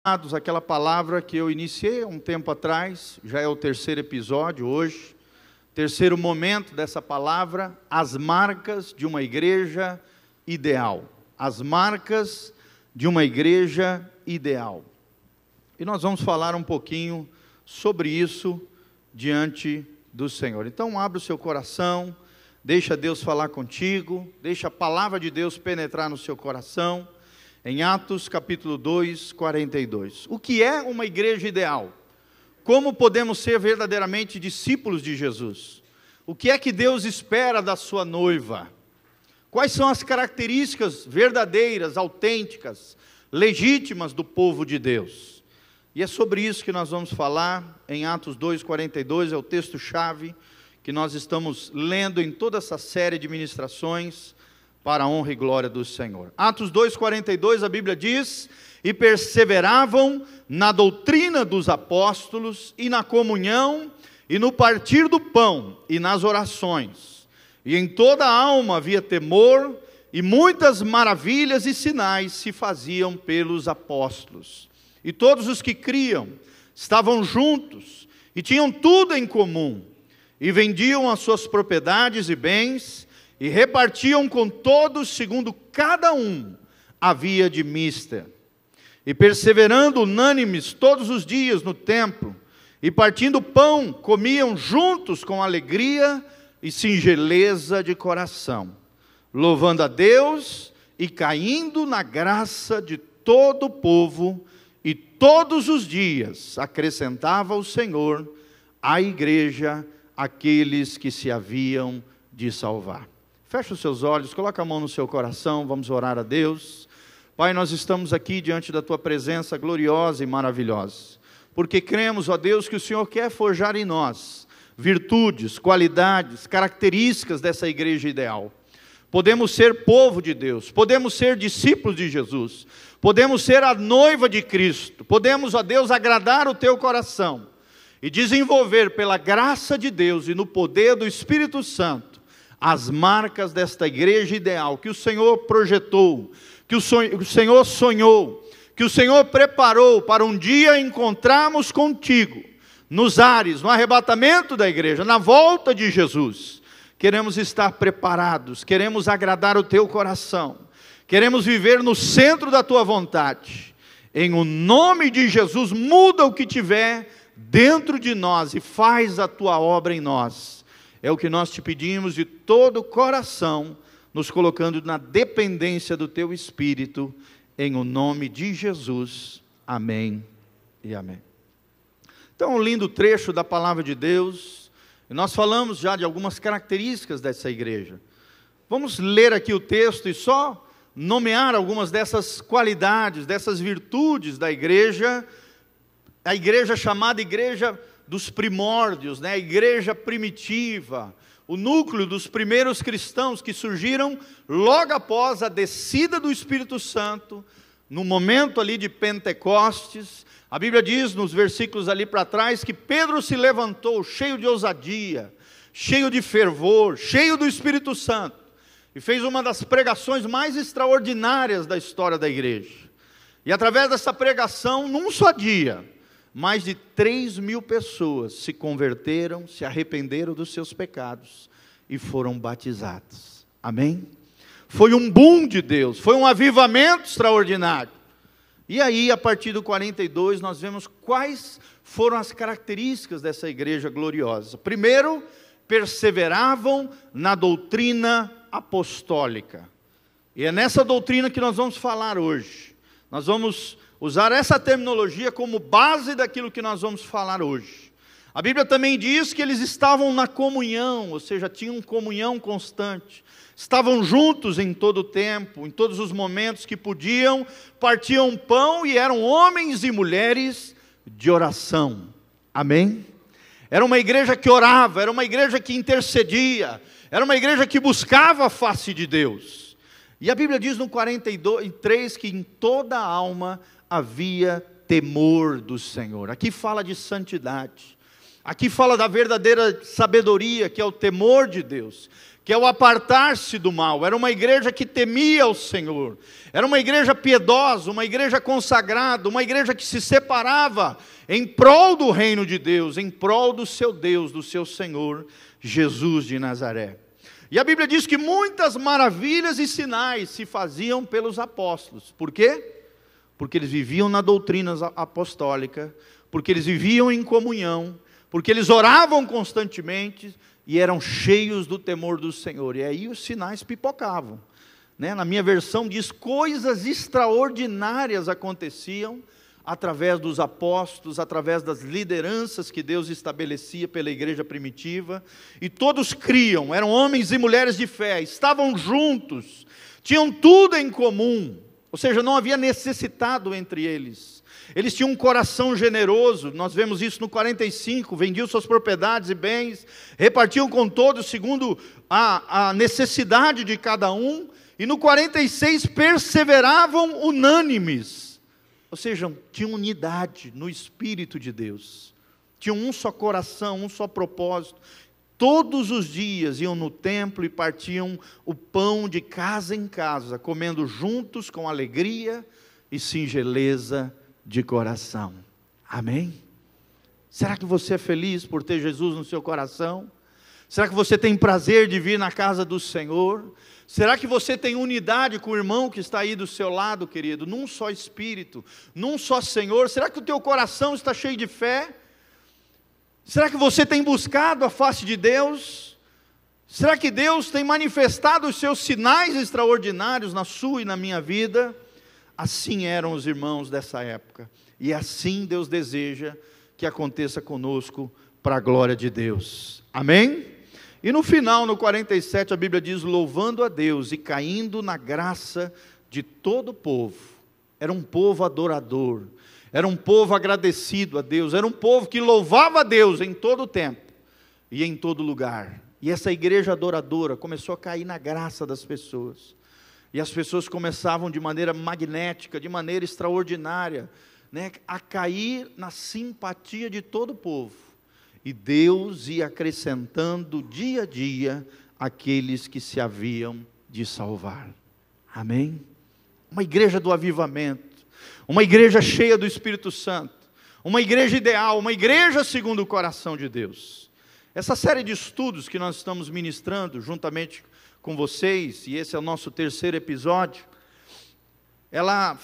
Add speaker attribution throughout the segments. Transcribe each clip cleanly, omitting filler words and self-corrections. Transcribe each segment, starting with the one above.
Speaker 1: Aquela palavra que eu iniciei há um tempo atrás, já é o terceiro episódio hoje, terceiro momento dessa palavra, as marcas de uma igreja ideal. As marcas de uma igreja ideal. E nós vamos falar um pouquinho sobre isso diante do Senhor. Então abra o seu coração, deixa Deus falar contigo, deixa a palavra de Deus penetrar no seu coração. Em Atos capítulo 2, 42. O que é uma igreja ideal? Como podemos ser verdadeiramente discípulos de Jesus? O que é que Deus espera da sua noiva? Quais são as características verdadeiras, autênticas, legítimas do povo de Deus? E é sobre isso que nós vamos falar em Atos 2, 42, é o texto-chave que nós estamos lendo em toda essa série de ministrações, para a honra e glória do Senhor. Atos 2, 42, a Bíblia diz: e perseveravam na doutrina dos apóstolos, e na comunhão, e no partir do pão, e nas orações. E em toda a alma havia temor, e muitas maravilhas e sinais se faziam pelos apóstolos. E todos os que criam estavam juntos, e tinham tudo em comum, e vendiam as suas propriedades e bens, e repartiam com todos, segundo cada um havia de mister. E perseverando unânimes todos os dias no templo, e partindo pão, comiam juntos com alegria e singeleza de coração, louvando a Deus e caindo na graça de todo o povo, e todos os dias acrescentava o Senhor à igreja aqueles que se haviam de salvar. Feche os seus olhos, coloca a mão no seu coração, vamos orar a Deus. Pai, nós estamos aqui diante da Tua presença gloriosa e maravilhosa, porque cremos, ó Deus, que o Senhor quer forjar em nós virtudes, qualidades, características dessa igreja ideal. Podemos ser povo de Deus, podemos ser discípulos de Jesus, podemos ser a noiva de Cristo, podemos, ó Deus, agradar o Teu coração e desenvolver pela graça de Deus e no poder do Espírito Santo as marcas desta igreja ideal, que o Senhor projetou, que o Senhor sonhou, que o Senhor preparou para um dia encontrarmos contigo, nos ares, no arrebatamento da igreja, na volta de Jesus. Queremos estar preparados, queremos agradar o teu coração, queremos viver no centro da tua vontade. Em o nome de Jesus, muda o que tiver dentro de nós e faz a tua obra em nós. É o que nós te pedimos de todo o coração, nos colocando na dependência do Teu Espírito, em o nome de Jesus. Amém e amém. Então, um lindo trecho da palavra de Deus. Nós falamos já de algumas características dessa igreja. Vamos ler aqui o texto e só nomear algumas dessas qualidades, dessas virtudes da igreja, a igreja chamada igreja dos primórdios, né? A igreja primitiva, o núcleo dos primeiros cristãos que surgiram logo após a descida do Espírito Santo, no momento ali de Pentecostes. A Bíblia diz nos versículos ali para trás que Pedro se levantou cheio de ousadia, cheio de fervor, cheio do Espírito Santo, e fez uma das pregações mais extraordinárias da história da igreja. E através dessa pregação, num só dia, mais de 3.000 pessoas se converteram, se arrependeram dos seus pecados e foram batizadas. Amém? Foi um boom de Deus, foi um avivamento extraordinário. E aí, a partir do 42, nós vemos quais foram as características dessa igreja gloriosa. Primeiro, perseveravam na doutrina apostólica. E é nessa doutrina que nós vamos falar hoje. Nós vamos usar essa terminologia como base daquilo que nós vamos falar hoje. A Bíblia também diz que eles estavam na comunhão, ou seja, tinham comunhão constante. Estavam juntos em todo o tempo, em todos os momentos que podiam, partiam pão e eram homens e mulheres de oração. Amém? Era uma igreja que orava, era uma igreja que intercedia, era uma igreja que buscava a face de Deus. E a Bíblia diz no 43 que em toda a alma havia temor do Senhor. Aqui fala de santidade. Aqui fala da verdadeira sabedoria, que é o temor de Deus, que é o apartar-se do mal. Era uma igreja que temia o Senhor, era uma igreja piedosa, uma igreja consagrada, uma igreja que se separava em prol do reino de Deus, em prol do seu Deus, do seu Senhor, Jesus de Nazaré. E a Bíblia diz que muitas maravilhas e sinais se faziam pelos apóstolos. Por quê? Porque eles viviam na doutrina apostólica, porque eles viviam em comunhão, porque eles oravam constantemente e eram cheios do temor do Senhor. E aí os sinais pipocavam, né? Na minha versão diz, coisas extraordinárias aconteciam através dos apóstolos, através das lideranças que Deus estabelecia pela igreja primitiva, e todos criam, eram homens e mulheres de fé, estavam juntos, tinham tudo em comum, ou seja, não havia necessitado entre eles. Eles tinham um coração generoso, nós vemos isso no 45, vendiam suas propriedades e bens, repartiam com todos segundo a necessidade de cada um, e no 46 perseveravam unânimes, ou seja, tinham unidade no Espírito de Deus, tinham um só coração, um só propósito. Todos os dias iam no templo e partiam o pão de casa em casa, comendo juntos com alegria e singeleza de coração. Amém? Será que você é feliz por ter Jesus no seu coração? Será que você tem prazer de vir na casa do Senhor? Será que você tem unidade com o irmão que está aí do seu lado, querido? Num só Espírito, num só Senhor? Será que o teu coração está cheio de fé? Será que você tem buscado a face de Deus? Será que Deus tem manifestado os seus sinais extraordinários na sua e na minha vida? Assim eram os irmãos dessa época, e assim Deus deseja que aconteça conosco para a glória de Deus. Amém? E no final, no 47, a Bíblia diz, louvando a Deus e caindo na graça de todo o povo. Era um povo adorador, era um povo agradecido a Deus, era um povo que louvava a Deus em todo o tempo e em todo lugar. E essa igreja adoradora começou a cair na graça das pessoas. E as pessoas começavam de maneira magnética, de maneira extraordinária, né, a cair na simpatia de todo o povo. E Deus ia acrescentando dia a dia aqueles que se haviam de salvar. Amém? Uma igreja do avivamento, uma igreja cheia do Espírito Santo, uma igreja ideal, uma igreja segundo o coração de Deus. Essa série de estudos que nós estamos ministrando juntamente com vocês, e esse é o nosso terceiro episódio, ela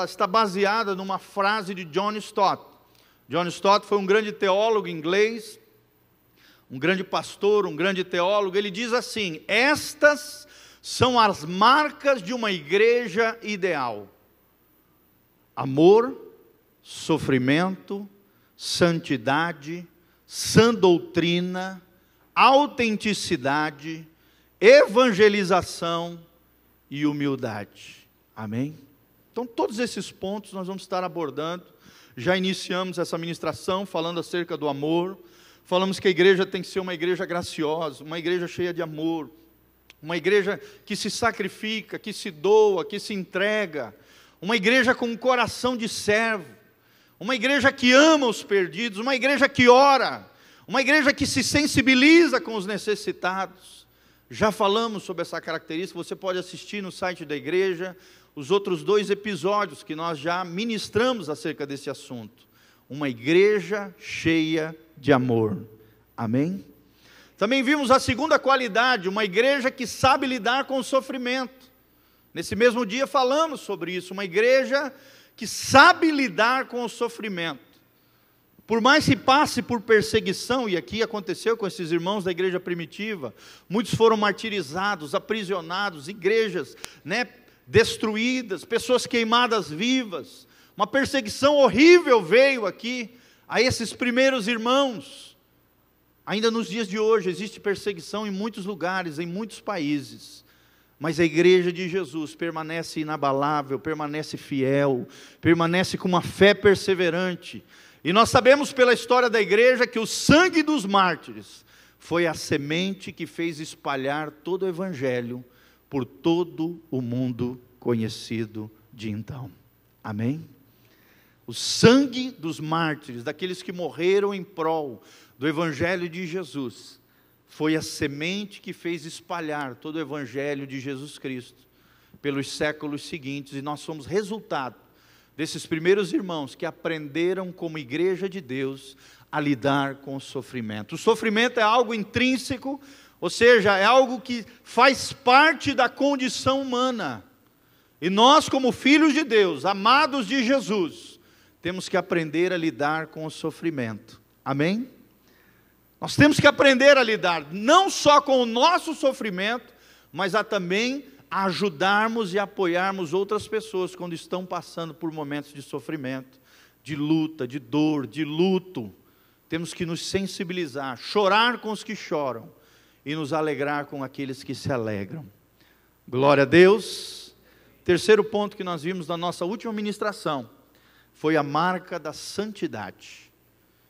Speaker 1: está baseada numa frase de John Stott. John Stott foi um grande teólogo inglês, um grande pastor, um grande teólogo. Ele diz assim: estas são as marcas de uma igreja ideal: amor, sofrimento, santidade, sã doutrina, autenticidade, evangelização e humildade. Amém? Então todos esses pontos nós vamos estar abordando. Já iniciamos essa ministração falando acerca do amor, falamos que a igreja tem que ser uma igreja graciosa, uma igreja cheia de amor, uma igreja que se sacrifica, que se doa, que se entrega, uma igreja com um coração de servo, uma igreja que ama os perdidos, uma igreja que ora, uma igreja que se sensibiliza com os necessitados. Já falamos sobre essa característica, você pode assistir no site da igreja, os outros 2 episódios que nós já ministramos acerca desse assunto. Uma igreja cheia de amor. Amém? Também vimos a segunda qualidade, uma igreja que sabe lidar com o sofrimento. Nesse mesmo dia falamos sobre isso, uma igreja que sabe lidar com o sofrimento. Por mais que passe por perseguição, e aqui aconteceu com esses irmãos da igreja primitiva, muitos foram martirizados, aprisionados, igrejas, destruídas, pessoas queimadas vivas, uma perseguição horrível veio aqui a esses primeiros irmãos. Ainda nos dias de hoje existe perseguição em muitos lugares, em muitos países, mas a igreja de Jesus permanece inabalável, permanece fiel, permanece com uma fé perseverante. E nós sabemos pela história da igreja que o sangue dos mártires foi a semente que fez espalhar todo o evangelho por todo o mundo conhecido de então. Amém? O sangue dos mártires, daqueles que morreram em prol do Evangelho de Jesus, foi a semente que fez espalhar todo o Evangelho de Jesus Cristo pelos séculos seguintes, e nós somos resultado desses primeiros irmãos que aprenderam como igreja de Deus a lidar com o sofrimento. O sofrimento é algo intrínseco, ou seja, é algo que faz parte da condição humana, e nós, como filhos de Deus, amados de Jesus, temos que aprender a lidar com o sofrimento. Amém? Nós temos que aprender a lidar não só com o nosso sofrimento, mas a também ajudarmos e apoiarmos outras pessoas quando estão passando por momentos de sofrimento, de luta, de dor, de luto. Temos que nos sensibilizar, chorar com os que choram e nos alegrar com aqueles que se alegram. Glória a Deus. Terceiro ponto que nós vimos na nossa última ministração foi a marca da santidade.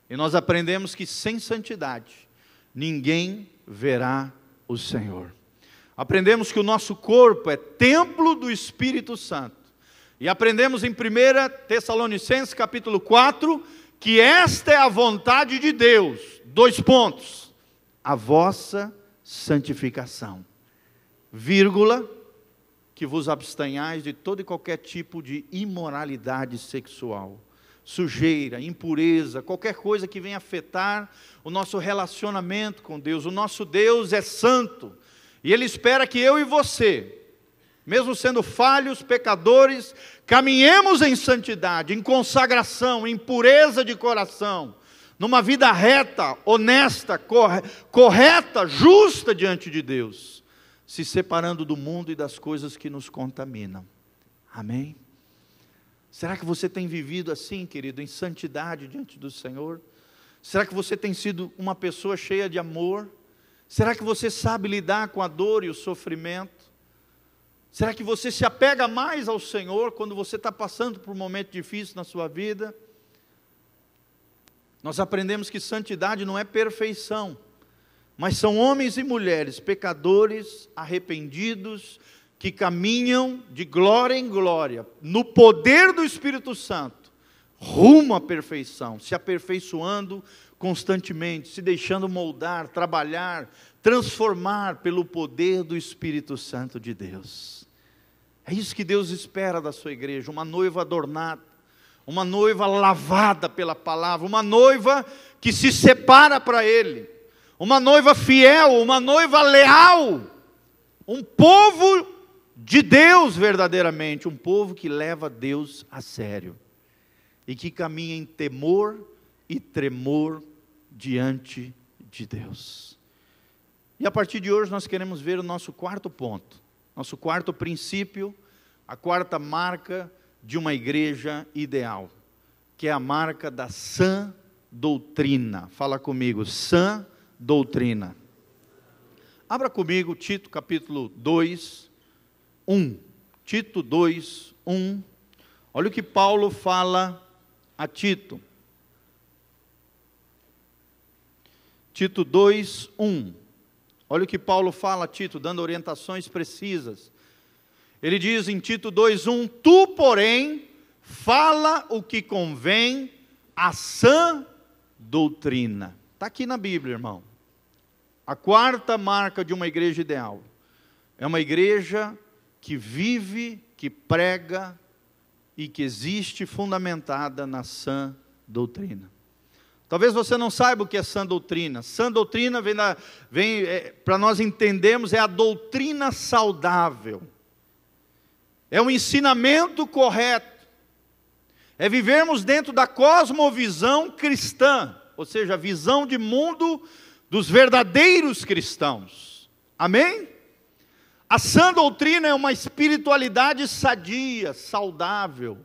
Speaker 1: E nós aprendemos que sem santidade ninguém verá o Senhor. Aprendemos que o nosso corpo é templo do Espírito Santo. E aprendemos em 1 Tessalonicenses capítulo 4, que esta é a vontade de Deus. 2 pontos. A vossa santificação. Vírgula, que vos abstenhais de todo e qualquer tipo de imoralidade sexual, sujeira, impureza, qualquer coisa que venha afetar o nosso relacionamento com Deus. O nosso Deus é santo, e Ele espera que eu e você, mesmo sendo falhos, pecadores, caminhemos em santidade, em consagração, em pureza de coração, numa vida reta, honesta, correta, justa diante de Deus, se separando do mundo e das coisas que nos contaminam. Amém? Será que você tem vivido assim, querido, em santidade diante do Senhor? Será que você tem sido uma pessoa cheia de amor? Será que você sabe lidar com a dor e o sofrimento? Será que você se apega mais ao Senhor quando você está passando por um momento difícil na sua vida? Nós aprendemos que santidade não é perfeição, mas são homens e mulheres, pecadores, arrependidos, que caminham de glória em glória, no poder do Espírito Santo, rumo à perfeição, se aperfeiçoando constantemente, se deixando moldar, trabalhar, transformar pelo poder do Espírito Santo de Deus. É isso que Deus espera da sua igreja, uma noiva adornada, uma noiva lavada pela palavra, uma noiva que se separa para Ele, uma noiva fiel, uma noiva leal, um povo de Deus verdadeiramente, um povo que leva Deus a sério, e que caminha em temor e tremor diante de Deus. E a partir de hoje nós queremos ver o nosso quarto ponto, nosso quarto princípio, a quarta marca de uma igreja ideal, que é a marca da sã doutrina. Fala comigo, sã doutrina. Abra comigo Tito capítulo 2, 1. Tito 2, 1. Olha o que Paulo fala a Tito. Tito 2, 1. Olha o que Paulo fala a Tito, dando orientações precisas. Ele diz em Tito 2, 1: Tu, porém, fala o que convém à sã doutrina. Está aqui na Bíblia, irmão. A quarta marca de uma igreja ideal é uma igreja que vive, que prega e que existe fundamentada na sã doutrina. Talvez você não saiba o que é sã doutrina. Sã doutrina para nós entendermos, é a doutrina saudável. É o ensinamento correto. É vivermos dentro da cosmovisão cristã, ou seja, a visão de mundo dos verdadeiros cristãos. Amém? A sã doutrina é uma espiritualidade sadia, saudável,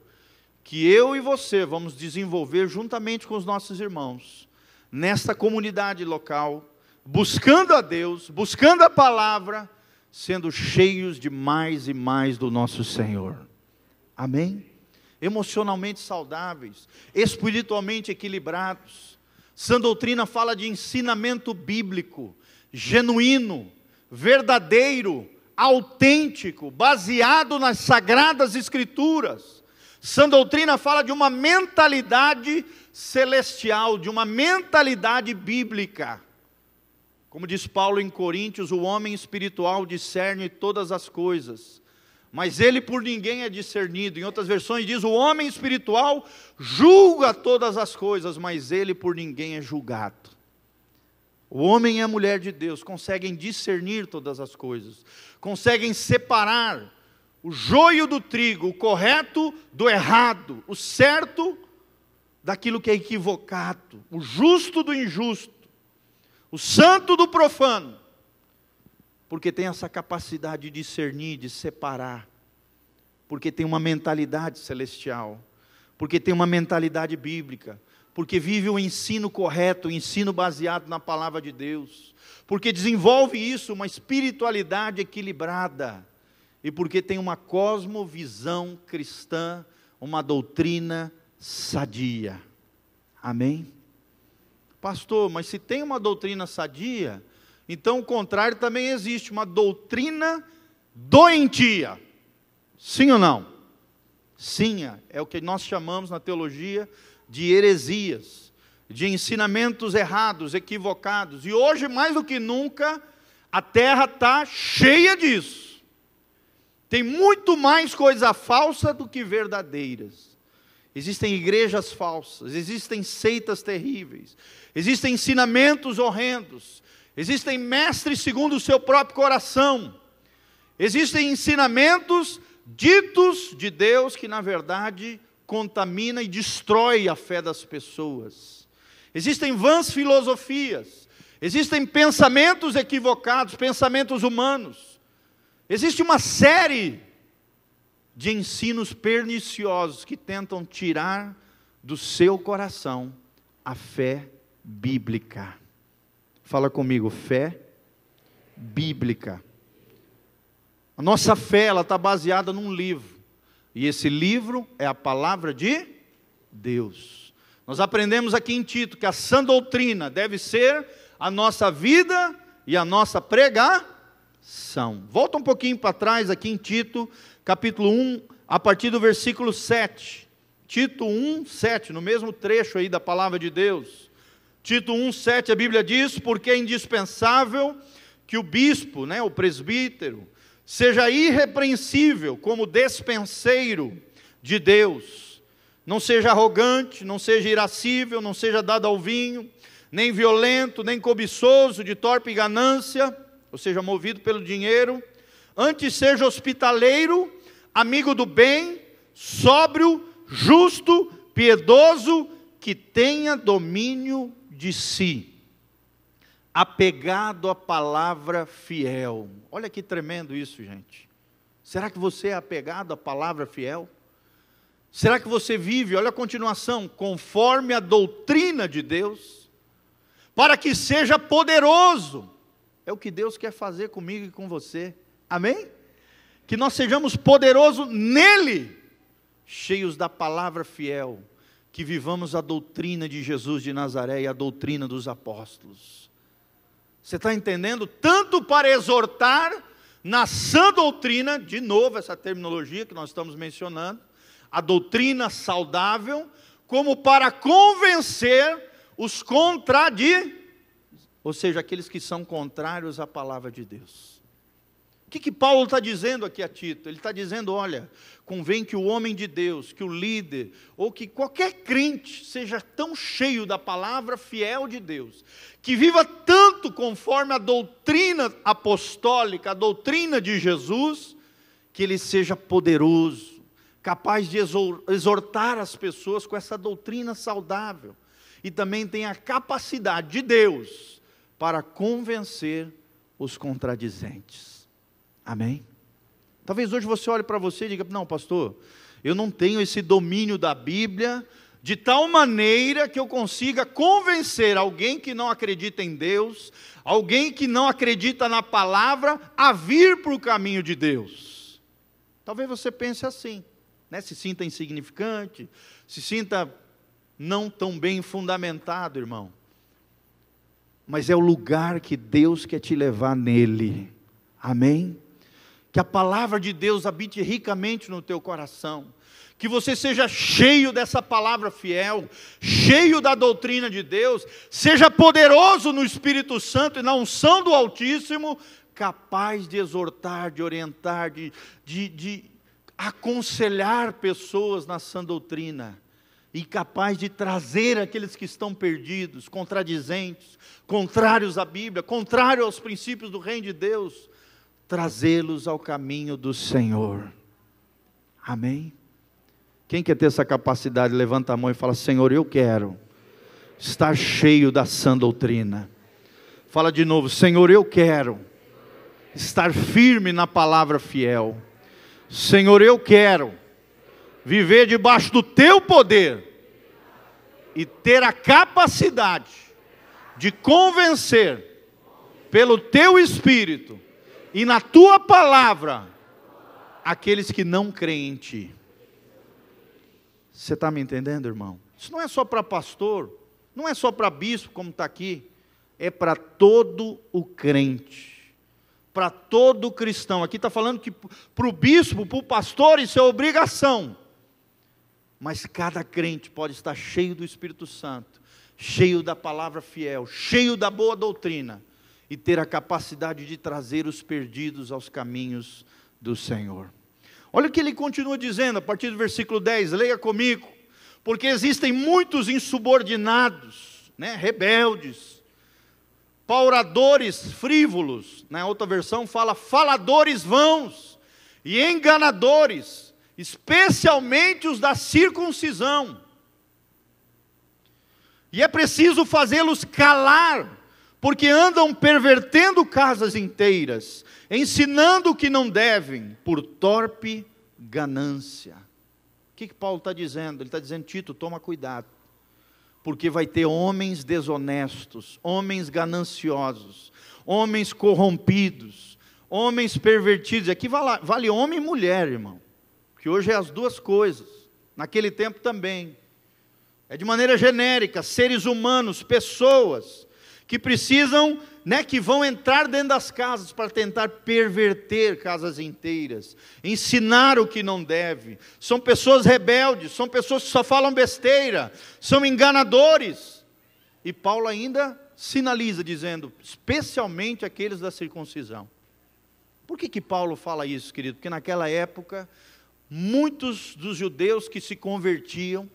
Speaker 1: que eu e você vamos desenvolver juntamente com os nossos irmãos, nesta comunidade local, buscando a Deus, buscando a palavra, sendo cheios de mais e mais do nosso Senhor. Amém? Emocionalmente saudáveis, espiritualmente equilibrados. Sã doutrina fala de ensinamento bíblico, genuíno, verdadeiro, autêntico, baseado nas sagradas escrituras. Sã doutrina fala de uma mentalidade celestial, de uma mentalidade bíblica. Como diz Paulo em Coríntios, o homem espiritual discerne todas as coisas, mas ele por ninguém é discernido. Em outras versões diz, o homem espiritual julga todas as coisas, mas ele por ninguém é julgado. O homem e a mulher de Deus conseguem discernir todas as coisas, conseguem separar o joio do trigo, o correto do errado, o certo daquilo que é equivocado, o justo do injusto, o santo do profano, porque tem essa capacidade de discernir, de separar, porque tem uma mentalidade celestial, porque tem uma mentalidade bíblica, porque vive o ensino correto, o ensino baseado na palavra de Deus, porque desenvolve isso, uma espiritualidade equilibrada, e porque tem uma cosmovisão cristã, uma doutrina sadia. Amém? Pastor, mas se tem uma doutrina sadia, então o contrário também existe, uma doutrina doentia. Sim ou não? Sim, é o que nós chamamos na teologia de heresias, de ensinamentos errados, equivocados. E hoje, mais do que nunca, a terra está cheia disso. Tem muito mais coisa falsa do que verdadeiras. Existem igrejas falsas, existem seitas terríveis, existem ensinamentos horrendos, existem mestres segundo o seu próprio coração, existem ensinamentos ditos de Deus que na verdade contamina e destrói a fé das pessoas. Existem vãs filosofias, existem pensamentos equivocados, pensamentos humanos. Existe uma série de ensinos perniciosos que tentam tirar do seu coração a fé bíblica. Fala comigo, fé bíblica. A nossa fé, ela está baseada num livro. E esse livro é a palavra de Deus. Nós aprendemos aqui em Tito que a sã doutrina deve ser a nossa vida e a nossa pregação. Volta um pouquinho para trás aqui em Tito, capítulo 1, a partir do versículo 7. Tito 1, 7, no mesmo trecho aí da palavra de Deus. Tito 1, 7, a Bíblia diz, porque é indispensável que o bispo, o presbítero, seja irrepreensível como despenseiro de Deus. Não seja arrogante, não seja irascível, não seja dado ao vinho, nem violento, nem cobiçoso, de torpe ganância, ou seja, movido pelo dinheiro, antes seja hospitaleiro, amigo do bem, sóbrio, justo, piedoso, que tenha domínio de si, apegado à palavra fiel. Olha que tremendo isso, gente. Será que você é apegado à palavra fiel? Será que você vive, olha a continuação, conforme a doutrina de Deus, para que seja poderoso? É o que Deus quer fazer comigo e com você. Amém? Que nós sejamos poderosos nele, cheios da palavra fiel, que vivamos a doutrina de Jesus de Nazaré e a doutrina dos apóstolos. Você está entendendo? Tanto para exortar na sã doutrina, de novo essa terminologia que nós estamos mencionando, a doutrina saudável, como para convencer os ou seja, aqueles que são contrários à palavra de Deus. O que Paulo está dizendo aqui a Tito? Ele está dizendo, olha, convém que o homem de Deus, que o líder, ou que qualquer crente seja tão cheio da palavra fiel de Deus, que viva tanto conforme a doutrina apostólica, a doutrina de Jesus, que ele seja poderoso, capaz de exortar as pessoas com essa doutrina saudável, e também tem a capacidade de Deus para convencer os contradizentes. Amém? Talvez hoje você olhe para você e diga, não pastor, eu não tenho esse domínio da Bíblia, de tal maneira que eu consiga convencer alguém que não acredita em Deus, alguém que não acredita na palavra, a vir para o caminho de Deus. Talvez você pense assim, se sinta insignificante, se sinta não tão bem fundamentado, irmão. Mas é o lugar que Deus quer te levar nele. Amém? que a palavra de Deus habite ricamente no teu coração, que você seja cheio dessa palavra fiel, cheio da doutrina de Deus, seja poderoso no Espírito Santo e na unção do Altíssimo, capaz de exortar, de orientar, de aconselhar pessoas na sã doutrina, e capaz de trazer aqueles que estão perdidos, contradizentes, contrários à Bíblia, contrários aos princípios do reino de Deus, trazê-los ao caminho do Senhor. Amém? Quem quer ter essa capacidade, levanta a mão e fala: Senhor, eu quero estar cheio da sã doutrina. Fala de novo: Senhor, eu quero estar firme na palavra fiel. Senhor, eu quero viver debaixo do teu poder e ter a capacidade de convencer pelo teu Espírito e na tua palavra aqueles que não creem em ti. Você está me entendendo, irmão? Isso não é só para pastor, não é só para bispo, como está aqui, é para todo o crente, para todo cristão. Aqui está falando que para o bispo, para o pastor, isso é obrigação, mas cada crente pode estar cheio do Espírito Santo, cheio da palavra fiel, cheio da boa doutrina, e ter a capacidade de trazer os perdidos aos caminhos do Senhor. Olha o que ele continua dizendo, a partir do versículo 10, leia comigo: porque existem muitos insubordinados, rebeldes, pauradores frívolos, na outra versão fala faladores vãos, e enganadores, especialmente os da circuncisão, e é preciso fazê-los calar, porque andam pervertendo casas inteiras, ensinando o que não devem, por torpe ganância. O que Paulo está dizendo? Ele está dizendo: Tito, toma cuidado, porque vai ter homens desonestos, homens gananciosos, homens corrompidos, homens pervertidos. Aqui vale homem e mulher, irmão, que hoje é as duas coisas, naquele tempo também, é de maneira genérica, seres humanos, pessoas, que precisam, que vão entrar dentro das casas para tentar perverter casas inteiras, ensinar o que não deve. São pessoas rebeldes, são pessoas que só falam besteira, são enganadores. E Paulo ainda sinaliza dizendo, especialmente aqueles da circuncisão. Por que Paulo fala isso, querido? Porque naquela época, muitos dos judeus que se convertiam,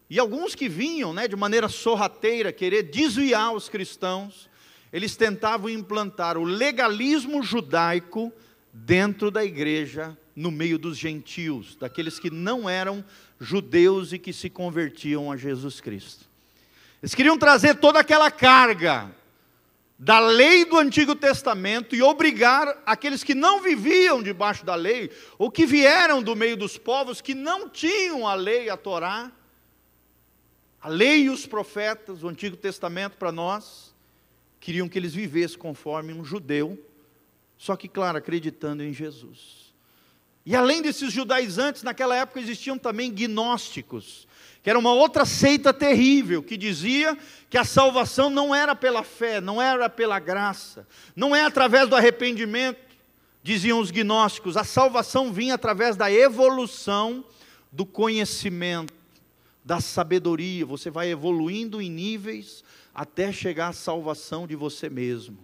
Speaker 1: e alguns que vinham, de maneira sorrateira, querer desviar os cristãos, eles tentavam implantar o legalismo judaico dentro da igreja, no meio dos gentios, daqueles que não eram judeus e que se convertiam a Jesus Cristo. Eles queriam trazer toda aquela carga da lei do Antigo Testamento e obrigar aqueles que não viviam debaixo da lei, ou que vieram do meio dos povos que não tinham a lei, a Torá, a lei e os profetas, o Antigo Testamento para nós, queriam que eles vivessem conforme um judeu, só que, claro, acreditando em Jesus. E além desses judaizantes, naquela época existiam também gnósticos, que era uma outra seita terrível, que dizia que a salvação não era pela fé, não era pela graça, não é através do arrependimento, diziam os gnósticos, a salvação vinha através da evolução do conhecimento, da sabedoria. Você vai evoluindo em níveis até chegar à salvação de você mesmo.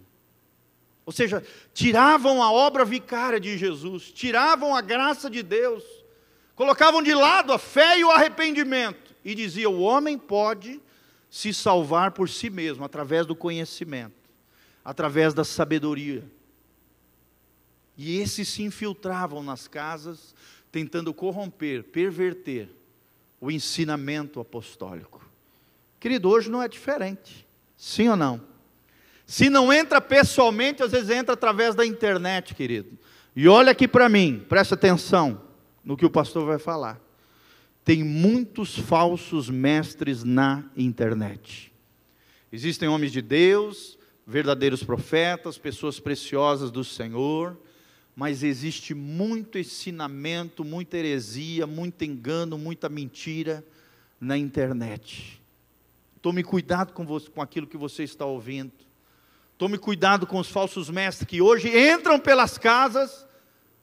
Speaker 1: Ou seja, tiravam a obra vicária de Jesus, tiravam a graça de Deus, colocavam de lado a fé e o arrependimento, e diziam: o homem pode se salvar por si mesmo, através do conhecimento, através da sabedoria. E esses se infiltravam nas casas, tentando corromper, perverter o ensinamento apostólico. Querido, hoje não é diferente, sim ou não? Se não entra pessoalmente, às vezes entra através da internet, querido. E olha aqui para mim, presta atenção no que o pastor vai falar. Tem muitos falsos mestres na internet. Existem homens de Deus, verdadeiros profetas, pessoas preciosas do Senhor, mas existe muito ensinamento, muita heresia, muito engano, muita mentira na internet. Tome cuidado com aquilo que você está ouvindo. Tome cuidado com os falsos mestres que hoje entram pelas casas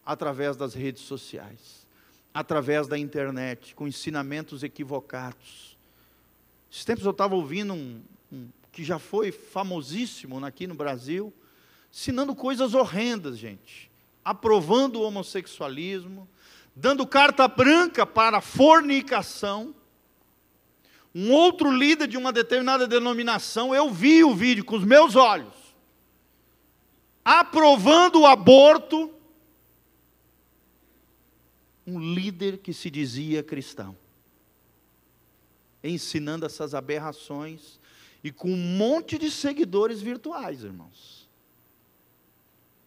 Speaker 1: através das redes sociais, através da internet, com ensinamentos equivocados. Esses tempos eu estava ouvindo que já foi famosíssimo aqui no Brasil, ensinando coisas horrendas, gente, aprovando o homossexualismo, dando carta branca para a fornicação. Um outro líder de uma determinada denominação, eu vi o vídeo com os meus olhos, aprovando o aborto. Um líder que se dizia cristão, ensinando essas aberrações, e com um monte de seguidores virtuais, irmãos.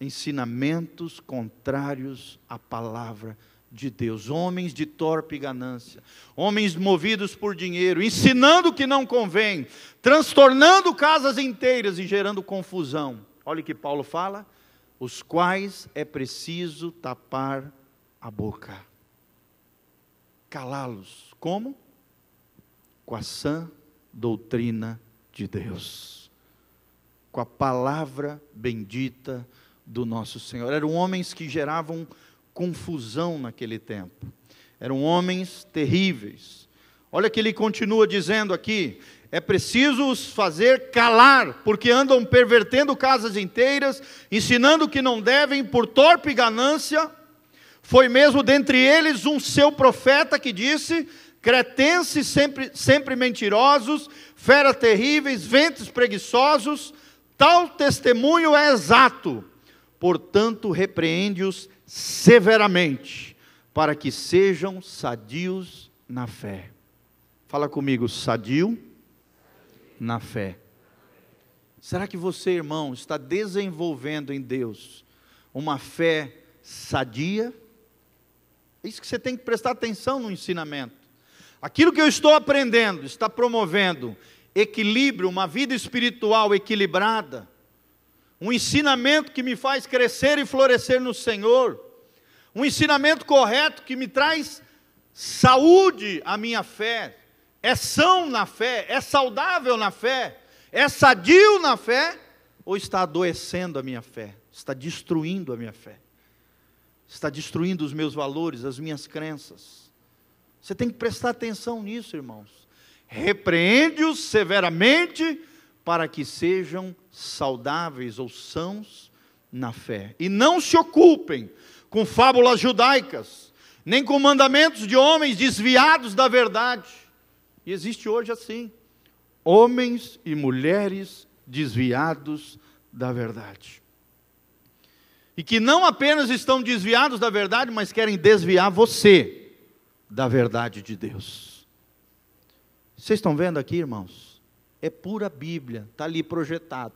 Speaker 1: Ensinamentos contrários à palavra de Deus, homens de torpe ganância, homens movidos por dinheiro, ensinando o que não convém, transtornando casas inteiras e gerando confusão. Olha o que Paulo fala: os quais é preciso tapar a boca, calá-los. Como? Com a sã doutrina de Deus, com a palavra bendita do nosso Senhor. Eram homens que geravam confusão naquele tempo, eram homens terríveis. Olha que ele continua dizendo aqui: é preciso os fazer calar, porque andam pervertendo casas inteiras, ensinando que não devem por torpe ganância. Foi mesmo dentre eles um seu profeta que disse: cretenses sempre mentirosos, feras terríveis, ventres preguiçosos. Tal testemunho é exato. Portanto, repreende-os severamente, para que sejam sadios na fé. Fala comigo: sadio na fé. Será que você, irmão, está desenvolvendo em Deus uma fé sadia? É isso que você tem que prestar atenção no ensinamento. Aquilo que eu estou aprendendo está promovendo equilíbrio, uma vida espiritual equilibrada, um ensinamento que me faz crescer e florescer no Senhor, um ensinamento correto que me traz saúde à minha fé, é são na fé, é saudável na fé, é sadio na fé, ou está adoecendo a minha fé, está destruindo a minha fé, está destruindo os meus valores, as minhas crenças? Você tem que prestar atenção nisso, irmãos. Repreende-os severamente, para que sejam saudáveis ou sãos na fé. E não se ocupem com fábulas judaicas, nem com mandamentos de homens desviados da verdade. E existe hoje assim, homens e mulheres desviados da verdade. E que não apenas estão desviados da verdade, mas querem desviar você da verdade de Deus. Vocês estão vendo aqui, irmãos? É pura Bíblia, está ali projetado.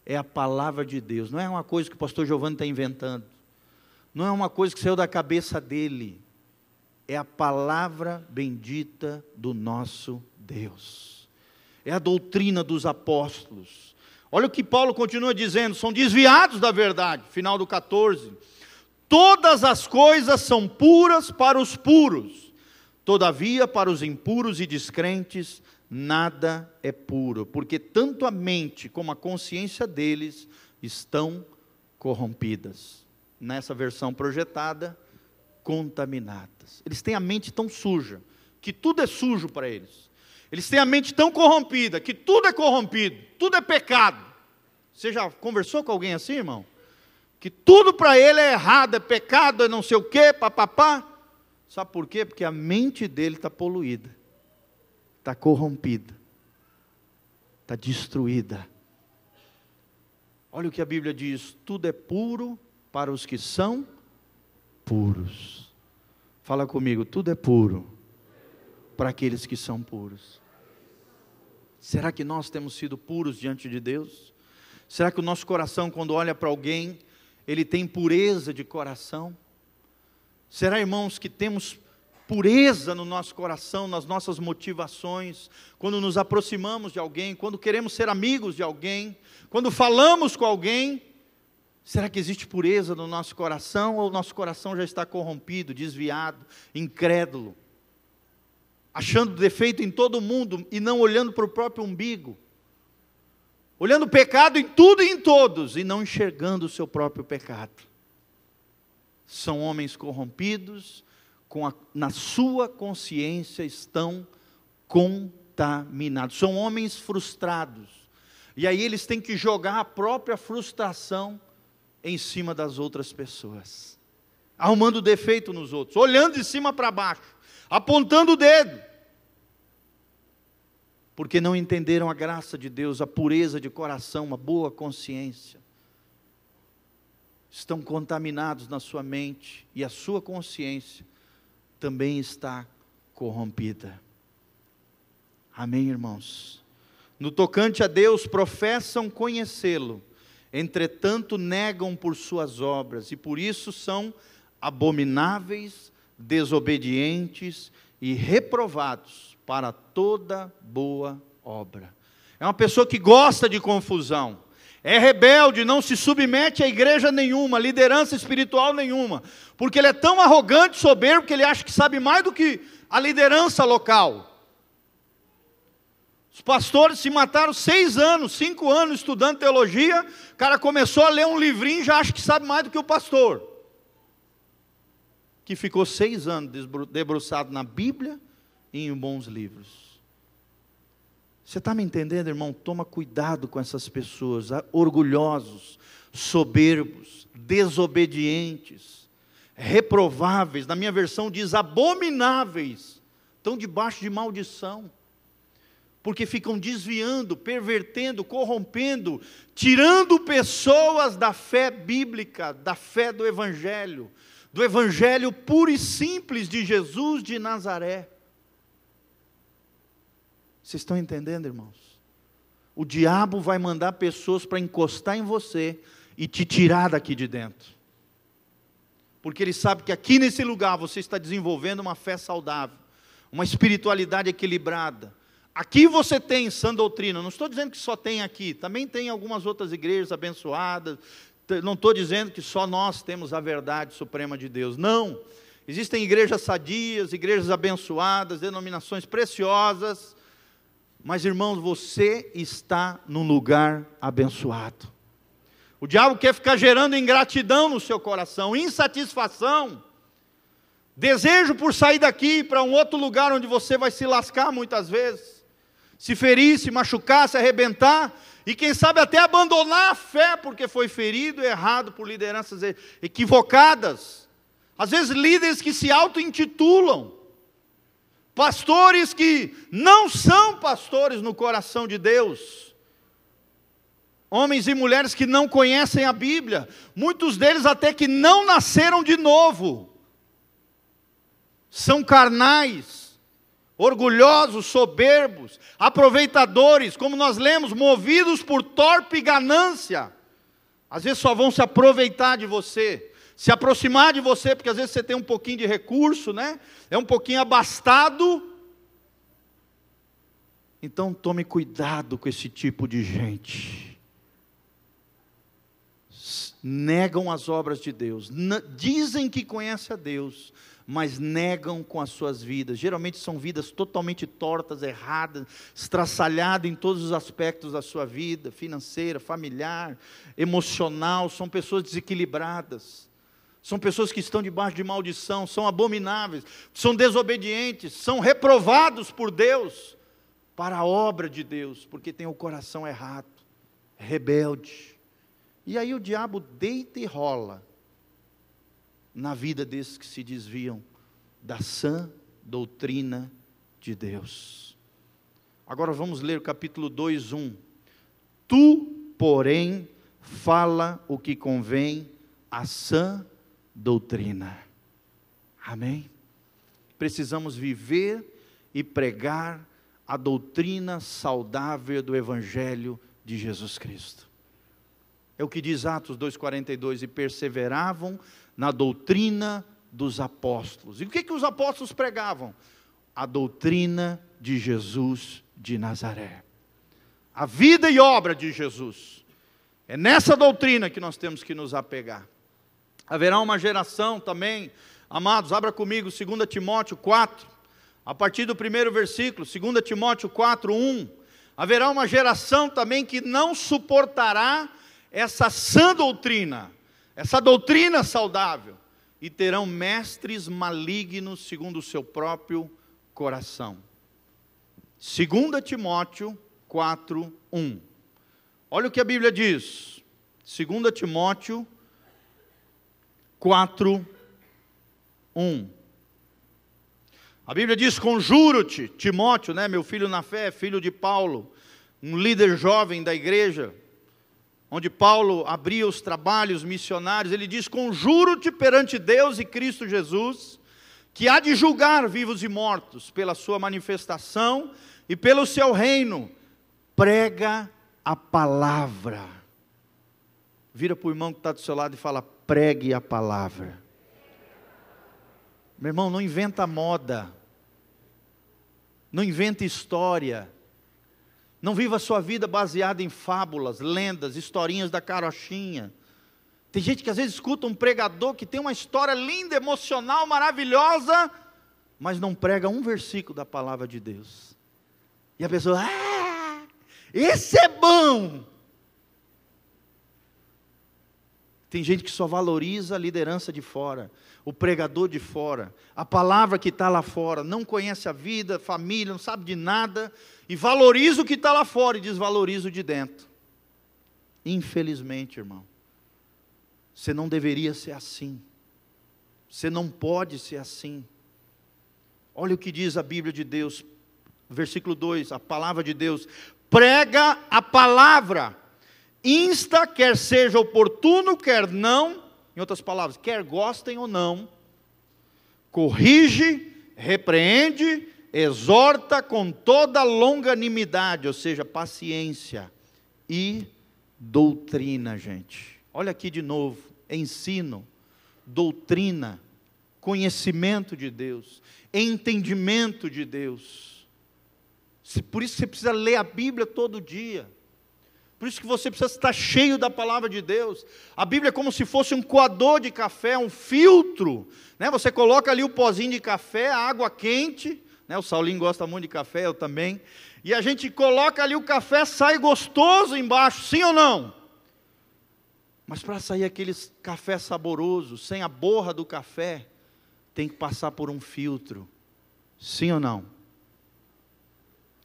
Speaker 1: É a palavra de Deus, não é uma coisa que o pastor Giovanni está inventando, não é uma coisa que saiu da cabeça dele, é a palavra bendita do nosso Deus, é a doutrina dos apóstolos. Olha o que Paulo continua dizendo: são desviados da verdade, final do 14, todas as coisas são puras para os puros, todavia para os impuros e descrentes nada é puro, porque tanto a mente como a consciência deles estão corrompidas. Nessa versão projetada, contaminadas. Eles têm a mente tão suja, que tudo é sujo para eles. Eles têm a mente tão corrompida, que tudo é corrompido, tudo é pecado. Você já conversou com alguém assim, irmão? Que tudo para ele é errado, é pecado, é não sei o quê, papapá. Sabe por quê? Porque a mente dele está poluída, está corrompida, está destruída. Olha o que a Bíblia diz: tudo é puro para os que são puros. Fala comigo: tudo é puro para aqueles que são puros. Será que nós temos sido puros diante de Deus? Será que o nosso coração, quando olha para alguém, ele tem pureza de coração? Será, irmãos, que temos pureza no nosso coração, nas nossas motivações, quando nos aproximamos de alguém, quando queremos ser amigos de alguém, quando falamos com alguém? Será que existe pureza no nosso coração, ou o nosso coração já está corrompido, desviado, incrédulo, achando defeito em todo mundo e não olhando para o próprio umbigo, olhando o pecado em tudo e em todos e não enxergando o seu próprio pecado? são homens corrompidos, na sua consciência estão contaminados, são homens frustrados, e aí eles têm que jogar a própria frustração em cima das outras pessoas, arrumando defeito nos outros, olhando de cima para baixo, apontando o dedo, porque não entenderam a graça de Deus, a pureza de coração, uma boa consciência. Estão contaminados na sua mente, e a sua consciência também está corrompida. Amém, irmãos? No tocante a Deus, professam conhecê-lo, entretanto negam por suas obras, e por isso são abomináveis, desobedientes e reprovados para toda boa obra. É uma pessoa que gosta de confusão, é rebelde, não se submete a igreja nenhuma, liderança espiritual nenhuma, porque ele é tão arrogante, soberbo, que ele acha que sabe mais do que a liderança local. Os pastores se mataram 6 anos, 5 anos estudando teologia, o cara começou a ler um livrinho e já acha que sabe mais do que o pastor, que ficou 6 anos debruçado na Bíblia e em bons livros. Você está me entendendo, irmão? Toma cuidado com essas pessoas, orgulhosos, soberbos, desobedientes, reprováveis, na minha versão diz abomináveis, estão debaixo de maldição, porque ficam desviando, pervertendo, corrompendo, tirando pessoas da fé bíblica, da fé do Evangelho puro e simples de Jesus de Nazaré. Vocês estão entendendo, irmãos? O diabo vai mandar pessoas para encostar em você e te tirar daqui de dentro, porque ele sabe que aqui nesse lugar você está desenvolvendo uma fé saudável, uma espiritualidade equilibrada. Aqui você tem sã doutrina, não estou dizendo que só tem aqui, também tem algumas outras igrejas abençoadas, não estou dizendo que só nós temos a verdade suprema de Deus, não, existem igrejas sadias, igrejas abençoadas, denominações preciosas, mas irmãos, você está num lugar abençoado. O diabo quer ficar gerando ingratidão no seu coração, insatisfação, desejo por sair daqui para um outro lugar onde você vai se lascar muitas vezes, se ferir, se machucar, se arrebentar, e quem sabe até abandonar a fé, porque foi ferido e errado por lideranças equivocadas, às vezes líderes que se auto-intitulam, pastores que não são pastores no coração de Deus, homens e mulheres que não conhecem a Bíblia, muitos deles até que não nasceram de novo, são carnais, orgulhosos, soberbos, aproveitadores, como nós lemos, movidos por torpe ganância, às vezes só vão se aproveitar de você, se aproximar de você, porque às vezes você tem um pouquinho de recurso, né? É um pouquinho abastado. Então tome cuidado com esse tipo de gente. Negam as obras de Deus, dizem que conhecem a Deus, mas negam com as suas vidas. Geralmente são vidas totalmente tortas, erradas, estraçalhadas em todos os aspectos da sua vida, financeira, familiar, emocional. São pessoas desequilibradas. São pessoas que estão debaixo de maldição, são abomináveis, são desobedientes, são reprovados por Deus, para a obra de Deus, porque tem o coração errado, rebelde. E aí o diabo deita e rola na vida desses que se desviam da sã doutrina de Deus. Agora vamos ler o capítulo 2:1. Tu, porém, fala o que convém à sã doutrina. Amém? Precisamos viver e pregar a doutrina saudável do Evangelho de Jesus Cristo. É o que diz Atos 2,42, e perseveravam na doutrina dos apóstolos. E o que os apóstolos pregavam? A doutrina de Jesus de Nazaré. A vida e obra de Jesus. É nessa doutrina que nós temos que nos apegar. Haverá uma geração também, amados, abra comigo 2 Timóteo 4, a partir do primeiro versículo, 2 Timóteo 4:1, haverá uma geração também que não suportará essa sã doutrina, essa doutrina saudável, e terão mestres malignos segundo o seu próprio coração. 2 Timóteo 4:1. Olha o que a Bíblia diz. 2 Timóteo 4:1. A Bíblia diz: conjuro-te, Timóteo, meu filho na fé, filho de Paulo, um líder jovem da igreja, onde Paulo abria os trabalhos missionários. Ele diz: conjuro-te perante Deus e Cristo Jesus, que há de julgar vivos e mortos, pela sua manifestação e pelo seu reino, prega a palavra. Vira para o irmão que está do seu lado e fala: pregue a palavra. Meu irmão, não inventa moda, não inventa história, não viva a sua vida baseada em fábulas, lendas, historinhas da carochinha. Tem gente que às vezes escuta um pregador que tem uma história linda, emocional, maravilhosa, mas não prega um versículo da palavra de Deus. E a pessoa: esse é bom. Tem gente que só valoriza a liderança de fora, o pregador de fora, a palavra que está lá fora, não conhece a vida, família, não sabe de nada, e valoriza o que está lá fora e desvaloriza o de dentro. Infelizmente, irmão, você não deveria ser assim, você não pode ser assim. Olha o que diz a Bíblia de Deus, versículo 2, a palavra de Deus: prega a palavra, insta, quer seja oportuno, quer não, em outras palavras, quer gostem ou não, corrige, repreende, exorta com toda longanimidade, ou seja, paciência e doutrina, gente. Olha aqui de novo, ensino, doutrina, conhecimento de Deus, entendimento de Deus. Por isso você precisa ler a Bíblia todo dia. Por isso que você precisa estar cheio da palavra de Deus. A Bíblia é como se fosse um coador de café, um filtro, Você coloca ali o pozinho de café, a água quente, O Saulinho gosta muito de café, eu também. E a gente coloca ali o café, sai gostoso embaixo, sim ou não? Mas para sair aquele café saboroso, sem a borra do café, tem que passar por um filtro, sim ou não?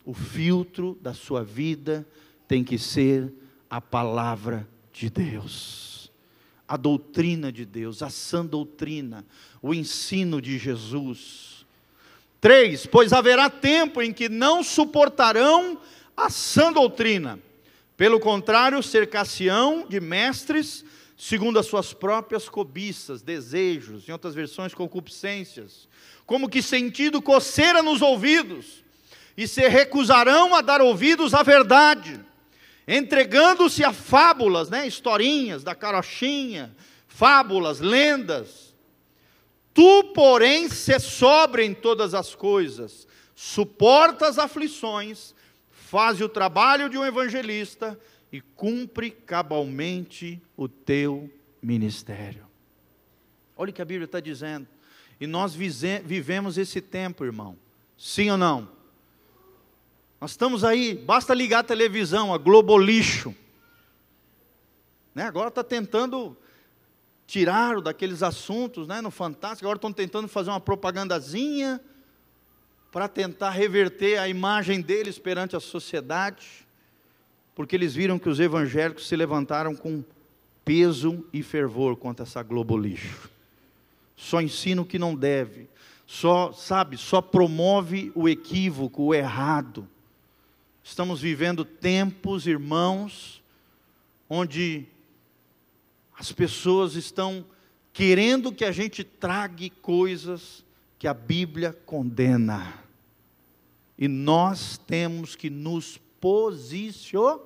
Speaker 1: O filtro da sua vida tem que ser a palavra de Deus, a doutrina de Deus, a sã doutrina, o ensino de Jesus. 3, pois haverá tempo em que não suportarão a sã doutrina, pelo contrário, cercar-se-ão de mestres, segundo as suas próprias cobiças, desejos, em outras versões, concupiscências, como que sentindo coceira nos ouvidos, e se recusarão a dar ouvidos à verdade, entregando-se a fábulas, historinhas da carochinha, fábulas, lendas. Tu, porém, se sobre em todas as coisas, suporta as aflições, faz o trabalho de um evangelista e cumpre cabalmente o teu ministério. Olha o que a Bíblia está dizendo. E nós vivemos esse tempo, irmão. Sim ou não? Nós estamos aí, basta ligar a televisão, a Globo Lixo. Agora está tentando tirar daqueles assuntos, no Fantástico. Agora estão tentando fazer uma propagandazinha para tentar reverter a imagem deles perante a sociedade, porque eles viram que os evangélicos se levantaram com peso e fervor contra essa Globo Lixo. Só ensina o que não deve, só promove o equívoco, o errado. Estamos vivendo tempos, irmãos, onde as pessoas estão querendo que a gente trague coisas que a Bíblia condena. E nós temos que nos posicionar.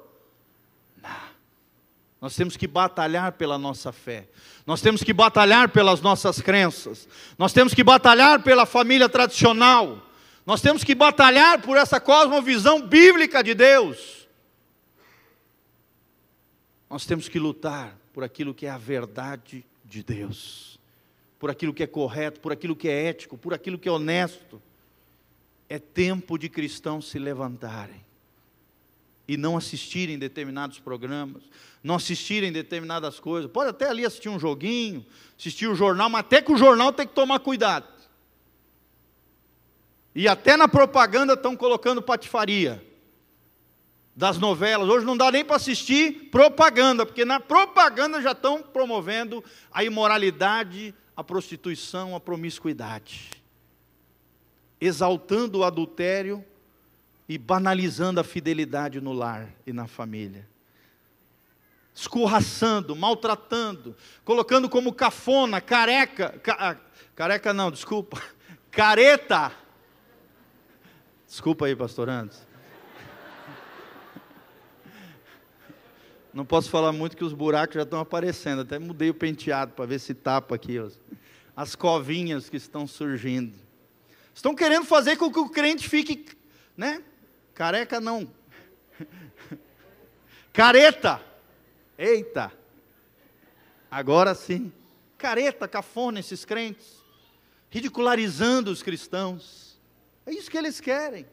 Speaker 1: Nós temos que batalhar pela nossa fé. Nós temos que batalhar pelas nossas crenças. Nós temos que batalhar pela família tradicional. Nós temos que batalhar por essa cosmovisão bíblica de Deus. Nós temos que lutar por aquilo que é a verdade de Deus, por aquilo que é correto, por aquilo que é ético, por aquilo que é honesto. É tempo de cristãos se levantarem. e não assistirem determinados programas, não assistirem determinadas coisas. Pode até ali assistir um joguinho, assistir o jornal, mas até que o jornal tem que tomar cuidado. E até na propaganda estão colocando patifaria das novelas. Hoje não dá nem para assistir propaganda, porque na propaganda já estão promovendo a imoralidade, a prostituição, a promiscuidade, exaltando o adultério e banalizando a fidelidade no lar e na família, escorraçando, maltratando, colocando como cafona, careta, desculpa aí, pastor Anderson, não posso falar muito que os buracos já estão aparecendo, até mudei o penteado para ver se tapa aqui, as covinhas que estão surgindo, estão querendo fazer com que o crente fique, né? Careca não, careta, eita, agora sim, careta, cafona, esses crentes, ridicularizando os cristãos, é isso que eles querem,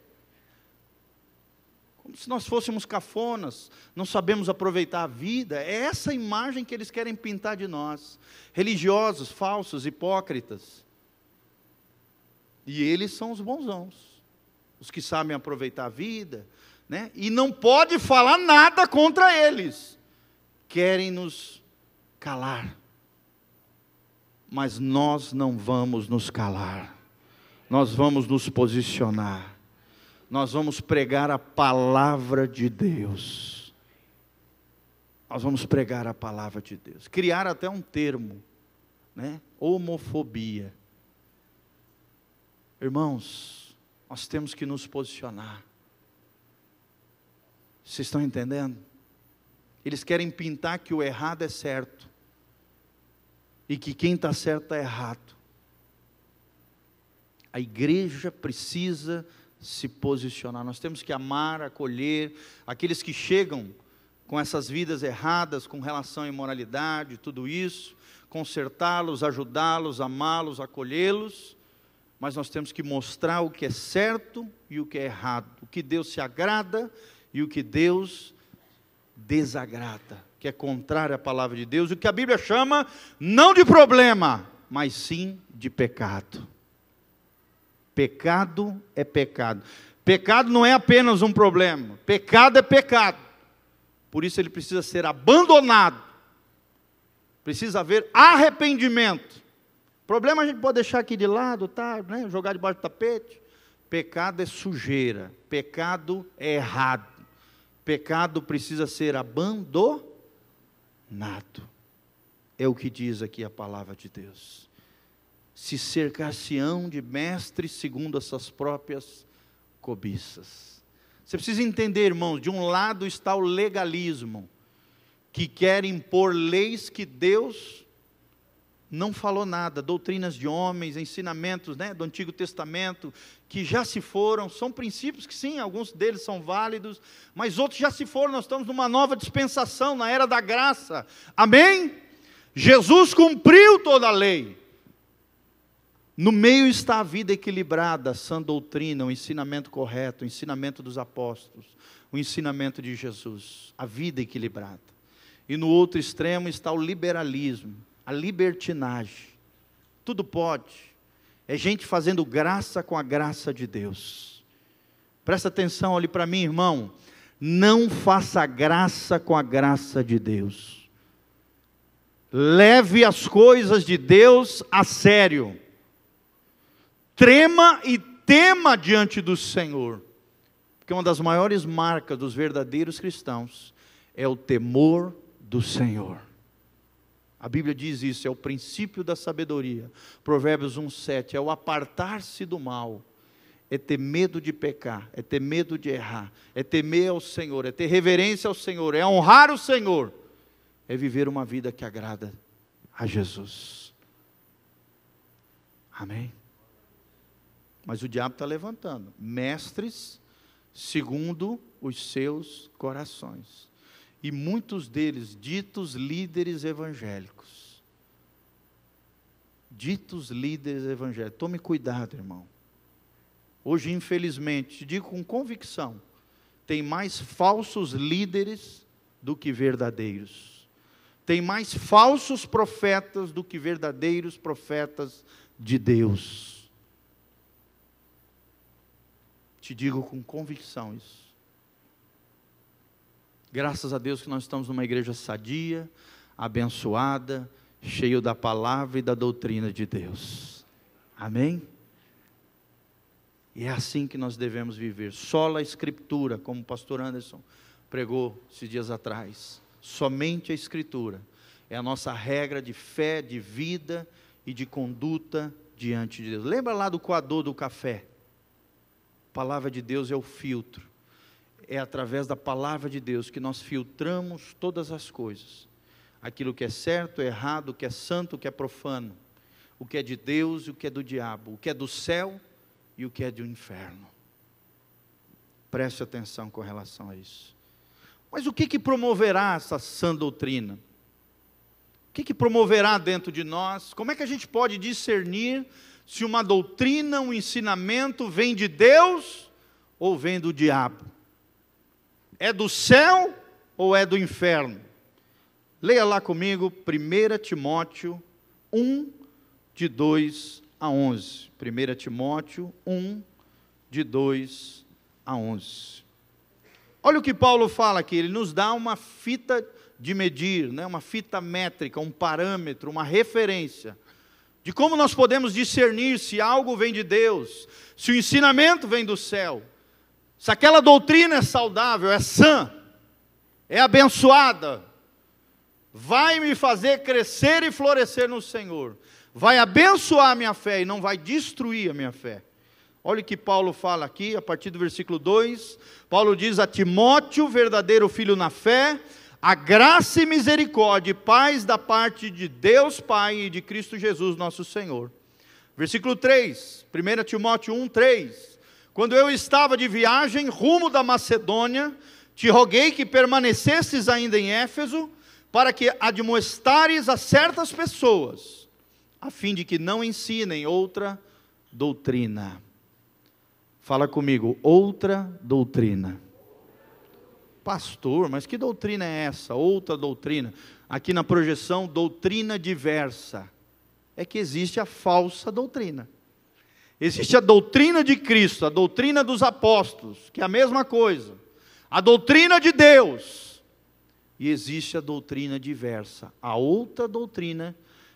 Speaker 1: como se nós fôssemos cafonas, não sabemos aproveitar a vida, é essa imagem que eles querem pintar de nós, religiosos, falsos, hipócritas, e eles são os bonzãos, os que sabem aproveitar a vida, né? E não pode falar nada contra eles, querem nos calar, mas nós não vamos nos calar, nós vamos nos posicionar, nós vamos pregar a palavra de Deus, nós vamos pregar a palavra de Deus, criar até um termo, né? Homofobia, irmãos, nós temos que nos posicionar, vocês estão entendendo? Eles querem pintar que o errado é certo, e que quem está certo está errado. A igreja precisa se posicionar, nós temos que amar, acolher, aqueles que chegam com essas vidas erradas, com relação à imoralidade, tudo isso, consertá-los, ajudá-los, amá-los, acolhê-los, mas nós temos que mostrar o que é certo e o que é errado, o que Deus se agrada e o que Deus desagrada, que é contrário à palavra de Deus, o que a Bíblia chama, não de problema, mas sim de pecado. Pecado é pecado. Pecado não é apenas um problema, pecado é pecado, por isso ele precisa ser abandonado, precisa haver arrependimento. Problema a gente pode deixar aqui de lado, tá, né? Jogar debaixo do tapete. Pecado é sujeira, pecado é errado, pecado precisa ser abandonado, é o que diz aqui a palavra de Deus. Se cercar-se-ão de mestres segundo as suas próprias cobiças. Você precisa entender, irmãos, de um lado está o legalismo, que quer impor leis que Deus não falou nada, doutrinas de homens, ensinamentos, né, do Antigo Testamento, que já se foram, são princípios que sim, alguns deles são válidos, mas outros já se foram, nós estamos numa nova dispensação, na era da graça, amém? Jesus cumpriu toda a lei, no meio está a vida equilibrada, a sã doutrina, o ensinamento correto, o ensinamento dos apóstolos, o ensinamento de Jesus, a vida equilibrada, e no outro extremo está o liberalismo, a libertinagem, tudo pode, é gente fazendo graça com a graça de Deus. Presta atenção ali para mim, irmão, não faça graça com a graça de Deus, leve as coisas de Deus a sério, trema e tema diante do Senhor, porque uma das maiores marcas dos verdadeiros cristãos é o temor do Senhor. A Bíblia diz isso, é o princípio da sabedoria. Provérbios 1:7, é o apartar-se do mal, é ter medo de pecar, é ter medo de errar, é temer ao Senhor, é ter reverência ao Senhor, é honrar o Senhor, é viver uma vida que agrada a Jesus. Amém? Mas o diabo está levantando, mestres segundo os seus corações. E muitos deles ditos líderes evangélicos. Ditos líderes evangélicos. Tome cuidado, irmão. Hoje, infelizmente, te digo com convicção, tem mais falsos líderes do que verdadeiros. Tem mais falsos profetas do que verdadeiros profetas de Deus. Te digo com convicção isso. Graças a Deus que nós estamos numa igreja sadia, abençoada, cheio da palavra e da doutrina de Deus. Amém? E é assim que nós devemos viver. Sola a Escritura, como o pastor Anderson pregou esses dias atrás. Somente a Escritura é a nossa regra de fé, de vida e de conduta diante de Deus. Lembra lá do coador do café? A palavra de Deus é o filtro. É através da palavra de Deus que nós filtramos todas as coisas. Aquilo que é certo, errado, o que é santo, o que é profano. O que é de Deus e o que é do diabo. O que é do céu e o que é do inferno. Preste atenção com relação a isso. Mas o que promoverá essa sã doutrina? O que promoverá dentro de nós? Como é que a gente pode discernir se uma doutrina, um ensinamento vem de Deus ou vem do diabo? É do céu ou é do inferno? Leia lá comigo 1 Timóteo 1, de 2 a 11. 1 Timóteo 1, de 2 a 11. Olha o que Paulo fala aqui, ele nos dá uma fita de medir, né? Uma fita métrica, um parâmetro, uma referência, de como nós podemos discernir se algo vem de Deus, se o ensinamento vem do céu, se aquela doutrina é saudável, é sã, é abençoada, vai me fazer crescer e florescer no Senhor, vai abençoar a minha fé e não vai destruir a minha fé. Olha o que Paulo fala aqui, a partir do versículo 2, Paulo diz a Timóteo, verdadeiro filho na fé, a graça e misericórdia e paz da parte de Deus Pai e de Cristo Jesus nosso Senhor. Versículo 3, 1 Timóteo 1, 3, quando eu estava de viagem rumo da Macedônia, te roguei que permanecesses ainda em Éfeso, para que admoestares a certas pessoas, a fim de que não ensinem outra doutrina. Fala comigo, outra doutrina. Pastor, mas que doutrina é essa? Outra doutrina. Aqui na projeção, doutrina diversa. É que existe a falsa doutrina. Existe a doutrina de Cristo, a doutrina dos apóstolos, que é a mesma coisa. A doutrina de Deus. E existe a doutrina diversa. A outra doutrina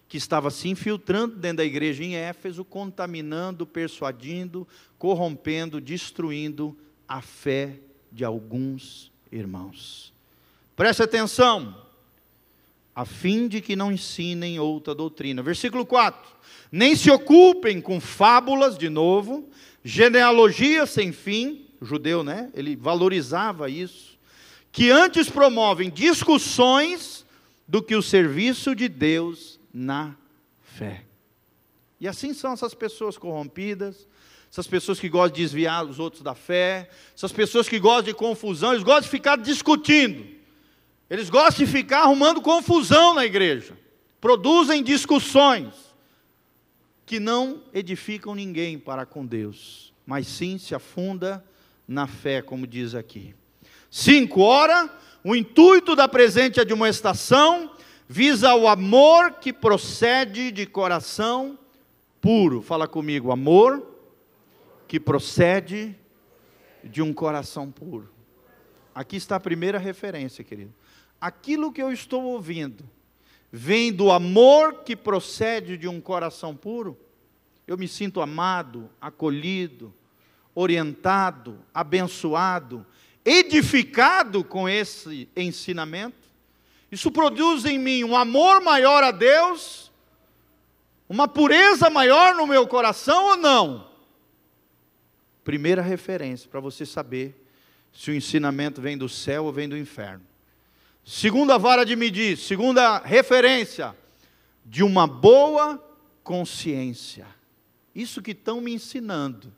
Speaker 1: que estava se infiltrando dentro da igreja em Éfeso, contaminando, persuadindo, corrompendo, destruindo a fé de alguns irmãos. Preste atenção, a fim de que não ensinem outra doutrina. Versículo 4, nem se ocupem com fábulas, de novo, genealogias sem fim, o judeu, né? Ele valorizava isso, que antes promovem discussões do que o serviço de Deus na fé. E assim são essas pessoas corrompidas, essas pessoas que gostam de desviar os outros da fé, essas pessoas que gostam de confusão, eles gostam de ficar discutindo, eles gostam de ficar arrumando confusão na igreja, produzem discussões que não edificam ninguém para com Deus, mas sim se afunda na fé, como diz aqui. 5, ora, o intuito da presente admoestação visa o amor que procede de coração puro. Fala comigo, amor que procede de um coração puro. Aqui está a primeira referência, querido. Aquilo que eu estou ouvindo vem do amor que procede de um coração puro. Eu me sinto amado, acolhido, orientado, abençoado, edificado com esse ensinamento. Isso produz em mim um amor maior a Deus, uma pureza maior no meu coração ou não? Primeira referência para você saber se o ensinamento vem do céu ou vem do inferno. Segunda vara de medir, segunda referência, de uma boa consciência. Isso que estão me ensinando,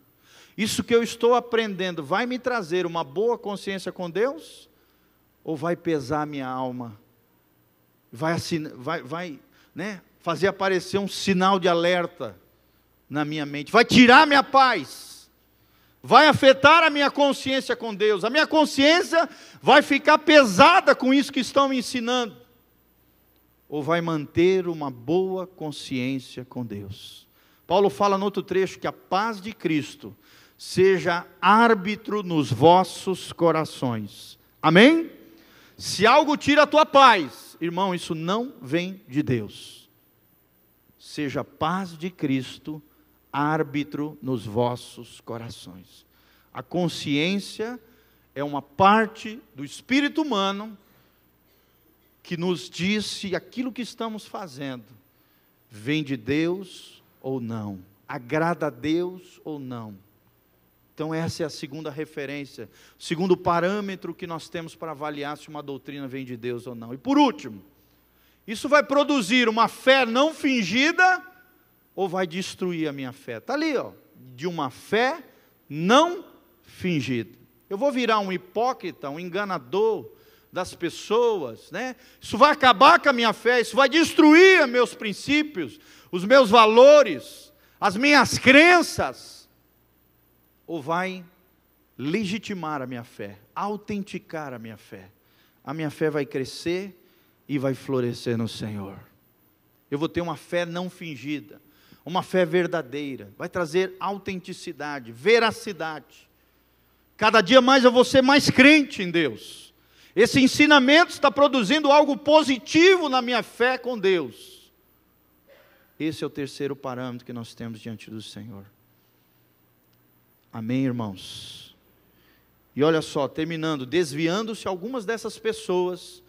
Speaker 1: isso que eu estou aprendendo, vai me trazer uma boa consciência com Deus? Ou vai pesar a minha alma? Vai fazer aparecer um sinal de alerta na minha mente? Vai tirar minha paz? vai afetar a minha consciência com Deus, a minha consciência vai ficar pesada com isso que estão me ensinando, ou vai manter uma boa consciência com Deus. Paulo fala no outro trecho que a paz de Cristo seja árbitro nos vossos corações. Amém? Se algo tira a tua paz, irmão, isso não vem de Deus. Seja a paz de Cristo árbitro nos vossos corações. A consciência é uma parte do espírito humano que nos diz se aquilo que estamos fazendo vem de Deus ou não, agrada a Deus ou não. Então essa é a segunda referência, o segundo parâmetro que nós temos para avaliar se uma doutrina vem de Deus ou não. E por último, isso vai produzir uma fé não fingida ou vai destruir a minha fé? Está ali, ó, de uma fé não fingida. Eu vou virar um hipócrita, um enganador das pessoas, né? Isso vai acabar com a minha fé, isso vai destruir os meus princípios, os meus valores, as minhas crenças, ou vai legitimar a minha fé, autenticar a minha fé. A minha fé vai crescer e vai florescer no Senhor. Eu vou ter uma fé não fingida, uma fé verdadeira, vai trazer autenticidade, veracidade. Cada dia mais eu vou ser mais crente em Deus. Esse ensinamento está produzindo algo positivo na minha fé com Deus. Esse é o terceiro parâmetro que nós temos diante do Senhor. Amém, irmãos? E olha só, terminando, desviando-se algumas dessas pessoas,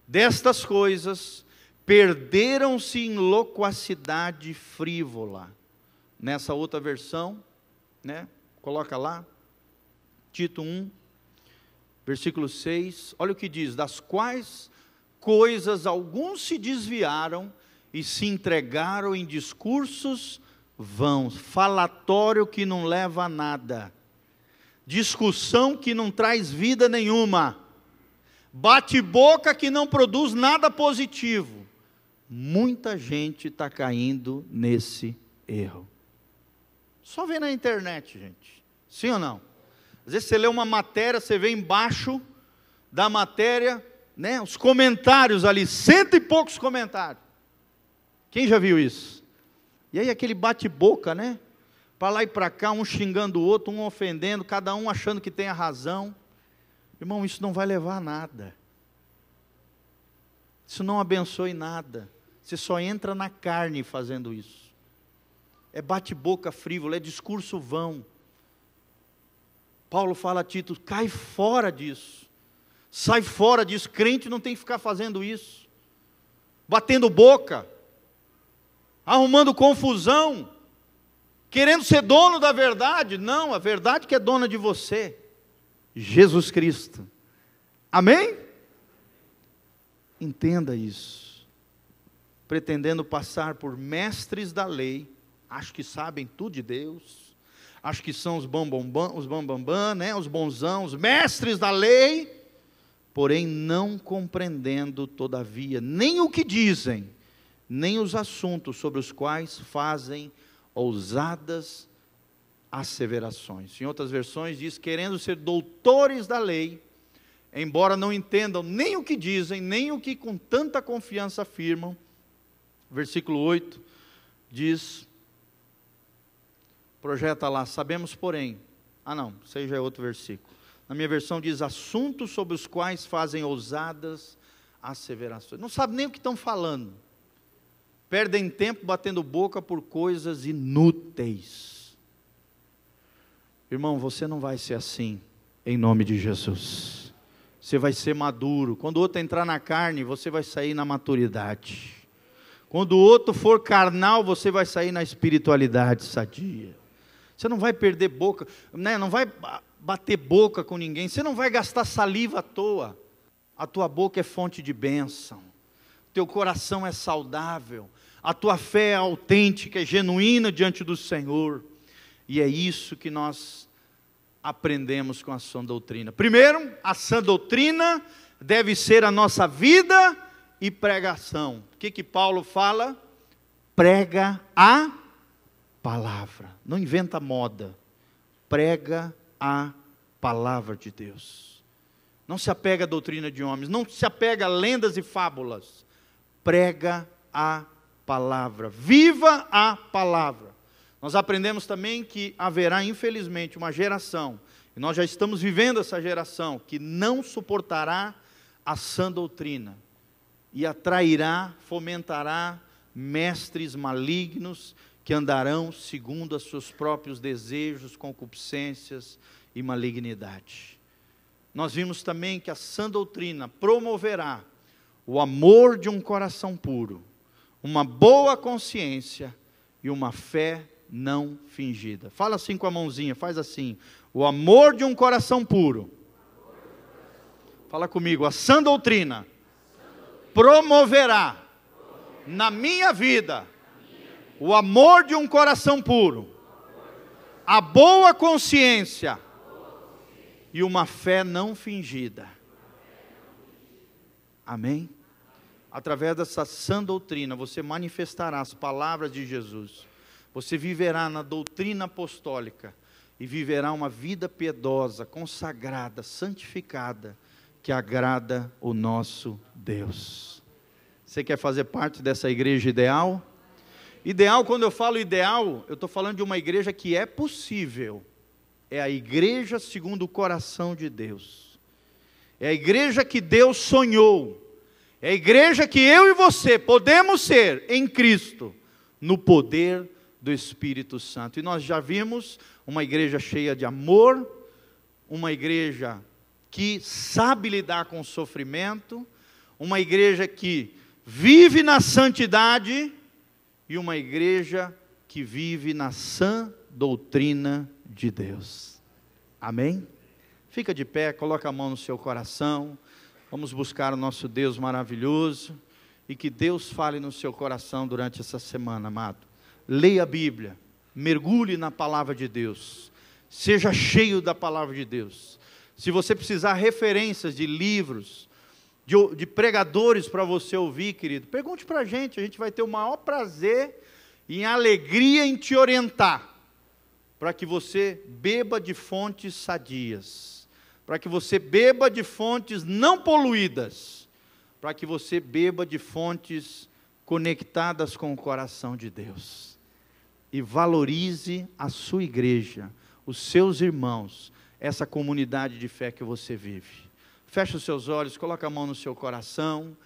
Speaker 1: destas coisas, perderam-se em loquacidade frívola. Nessa outra versão, né? Coloca lá, Tito 1, versículo 6, olha o que diz: das quais coisas alguns se desviaram e se entregaram em discursos vãos, falatório que não leva a nada, discussão que não traz vida nenhuma, bate-boca que não produz nada positivo. Muita gente está caindo nesse erro. Só vê na internet, gente. Sim ou não? Às vezes você lê uma matéria, você vê embaixo da matéria, né, os comentários ali, 100 e poucos comentários. Quem já viu isso? E aí aquele bate-boca, né? Para lá e para cá, um xingando o outro, um ofendendo, cada um achando que tem a razão. Irmão, isso não vai levar a nada. Isso não abençoa em nada. Você só entra na carne fazendo isso. É bate-boca frívolo, é discurso vão. Paulo fala a Tito, cai fora disso. Sai fora disso. Crente não tem que ficar fazendo isso. Batendo boca. Arrumando confusão. Querendo ser dono da verdade. Não, a verdade que é dona de você. Jesus Cristo. Amém? Entenda isso. Pretendendo passar por mestres da lei, acho que sabem tudo de Deus, acho que são os bambambam, né, os bonzão, os mestres da lei, porém não compreendendo todavia nem o que dizem, nem os assuntos sobre os quais fazem ousadas asseverações. Em outras versões diz, querendo ser doutores da lei, embora não entendam nem o que dizem, nem o que com tanta confiança afirmam. Versículo 8 diz, projeta lá, sabemos porém, isso aí já é outro versículo. Na minha versão diz, assuntos sobre os quais fazem ousadas asseverações. Não sabe nem o que estão falando. Perdem tempo batendo boca por coisas inúteis. Irmão, você não vai ser assim, em nome de Jesus. Você vai ser maduro. Quando o outro entrar na carne, você vai sair na maturidade. Quando o outro for carnal, você vai sair na espiritualidade sadia. Você não vai perder boca, né? Não vai bater boca com ninguém. Você não vai gastar saliva à toa. A tua boca é fonte de bênção. Teu coração é saudável. A tua fé é autêntica, é genuína diante do Senhor. E é isso que nós aprendemos com a sã doutrina. Primeiro, a sã doutrina deve ser a nossa vida e pregação. O que Paulo fala? Prega a palavra. Não inventa moda. Prega à palavra de Deus. Não se apega à doutrina de homens, não se apega a lendas e fábulas. Prega a palavra, viva a palavra. Nós aprendemos também que haverá, infelizmente, uma geração, e nós já estamos vivendo essa geração, que não suportará a sã doutrina, e atrairá, fomentará mestres malignos, que andarão segundo os seus próprios desejos, concupiscências e malignidade. Nós vimos também que a sã doutrina promoverá o amor de um coração puro, uma boa consciência e uma fé não fingida. Fala assim com a mãozinha, faz assim: o amor de um coração puro. Fala comigo: a sã doutrina promoverá na minha vida o amor de um coração puro, a boa consciência e uma fé não fingida. Amém? Através dessa sã doutrina, você manifestará as palavras de Jesus. Você viverá na doutrina apostólica e viverá uma vida piedosa, consagrada, santificada, que agrada o nosso Deus. Você quer fazer parte dessa igreja ideal? Ideal, quando eu falo ideal, eu estou falando de uma igreja que é possível. É a igreja segundo o coração de Deus. É a igreja que Deus sonhou. É a igreja que eu e você podemos ser em Cristo, no poder do Espírito Santo. E nós já vimos uma igreja cheia de amor, uma igreja que sabe lidar com o sofrimento, uma igreja que vive na santidade e uma igreja que vive na sã doutrina de Deus. Amém? Fica de pé, coloca a mão no seu coração. Vamos buscar o nosso Deus maravilhoso e que Deus fale no seu coração durante essa semana, amado. Leia a Bíblia, mergulhe na palavra de Deus, seja cheio da palavra de Deus. Se você precisar referências de livros, de pregadores para você ouvir, querido, pergunte para a gente vai ter o maior prazer e alegria em te orientar, para que você beba de fontes sadias, para que você beba de fontes não poluídas, para que você beba de fontes conectadas com o coração de Deus. E valorize a sua igreja, os seus irmãos, essa comunidade de fé que você vive. Feche os seus olhos, coloca a mão no seu coração.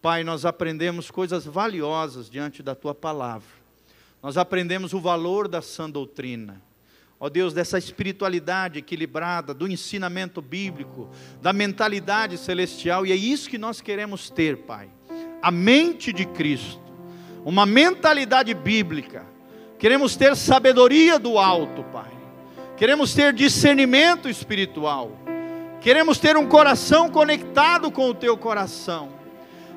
Speaker 1: Pai, nós aprendemos coisas valiosas diante da Tua palavra. Nós aprendemos o valor da sã doutrina. Ó Deus, dessa espiritualidade equilibrada, do ensinamento bíblico, da mentalidade celestial, e é isso que nós queremos ter, Pai. A mente de Cristo, uma mentalidade bíblica. Queremos ter sabedoria do alto, Pai. Queremos ter discernimento espiritual. Queremos ter um coração conectado com o Teu coração.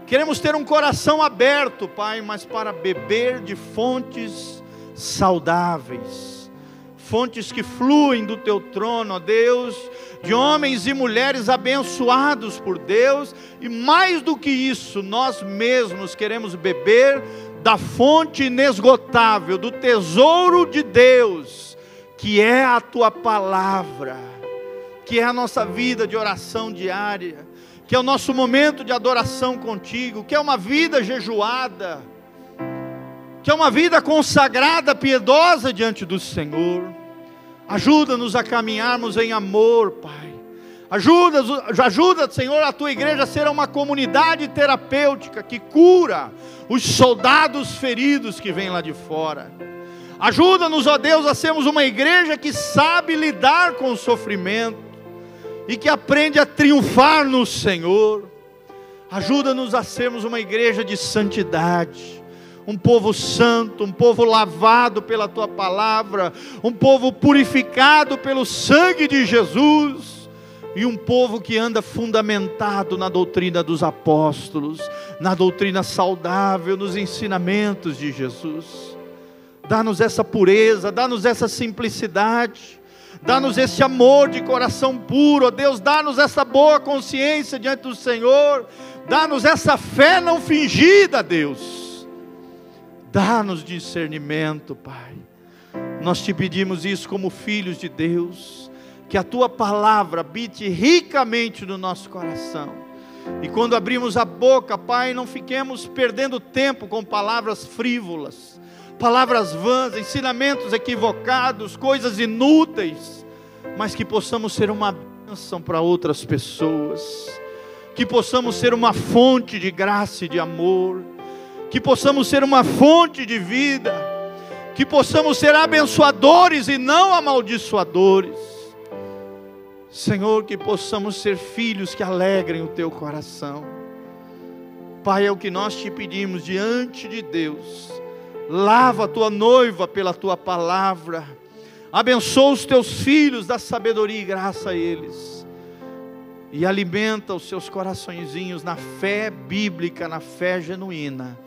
Speaker 1: Queremos ter um coração aberto, Pai, mas para beber de fontes saudáveis. Fontes que fluem do Teu trono, ó Deus, de homens e mulheres abençoados por Deus. E mais do que isso, nós mesmos queremos beber da fonte inesgotável, do tesouro de Deus, que é a Tua palavra, que é a nossa vida de oração diária, que é o nosso momento de adoração contigo, que é uma vida jejuada, que é uma vida consagrada, piedosa diante do Senhor. Ajuda-nos a caminharmos em amor, Pai. Ajuda, Senhor, a Tua igreja a ser uma comunidade terapêutica que cura os soldados feridos que vêm lá de fora. Ajuda-nos, ó Deus, a sermos uma igreja que sabe lidar com o sofrimento e que aprende a triunfar no Senhor. Ajuda-nos a sermos uma igreja de santidade, um povo santo, um povo lavado pela Tua palavra, um povo purificado pelo sangue de Jesus, e um povo que anda fundamentado na doutrina dos apóstolos, na doutrina saudável, nos ensinamentos de Jesus. Dá-nos essa pureza, dá-nos essa simplicidade, dá-nos esse amor de coração puro, ó Deus, dá-nos essa boa consciência diante do Senhor, dá-nos essa fé não fingida, Deus, dá-nos discernimento, Pai. Nós Te pedimos isso como filhos de Deus, que a Tua palavra habite ricamente no nosso coração. E quando abrimos a boca, Pai, não fiquemos perdendo tempo com palavras frívolas, palavras vãs, ensinamentos equivocados, coisas inúteis, mas que possamos ser uma bênção para outras pessoas, que possamos ser uma fonte de graça e de amor, que possamos ser uma fonte de vida, que possamos ser abençoadores e não amaldiçoadores. Senhor, que possamos ser filhos que alegrem o Teu coração. Pai, é o que nós Te pedimos diante de Deus. Lava a Tua noiva pela Tua palavra. Abençoa os Teus filhos, dá sabedoria e graça a eles. E alimenta os seus coraçõezinhos na fé bíblica, na fé genuína,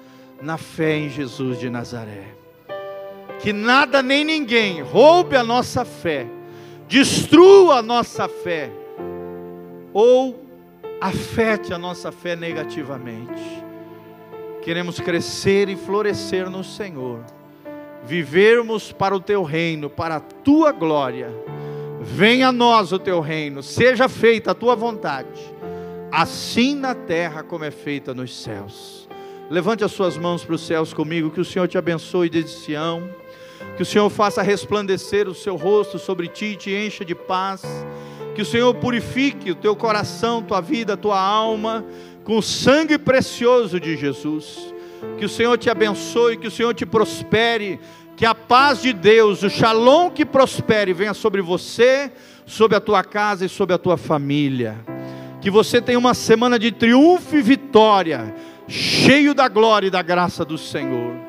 Speaker 1: na fé em Jesus de Nazaré. Que nada nem ninguém roube a nossa fé, destrua a nossa fé, ou afete a nossa fé negativamente. Queremos crescer e florescer no Senhor, vivermos para o Teu reino, para a Tua glória. Venha a nós o Teu reino, seja feita a Tua vontade, assim na terra como é feita nos céus. Levante as suas mãos para os céus comigo, que o Senhor te abençoe desde Sião, que o Senhor faça resplandecer o seu rosto sobre ti e te encha de paz, que o Senhor purifique o teu coração, tua vida, tua alma, com o sangue precioso de Jesus. Que o Senhor te abençoe, que o Senhor te prospere, que a paz de Deus, o shalom que prospere, venha sobre você, sobre a tua casa e sobre a tua família. Que você tenha uma semana de triunfo e vitória, cheio da glória e da graça do Senhor.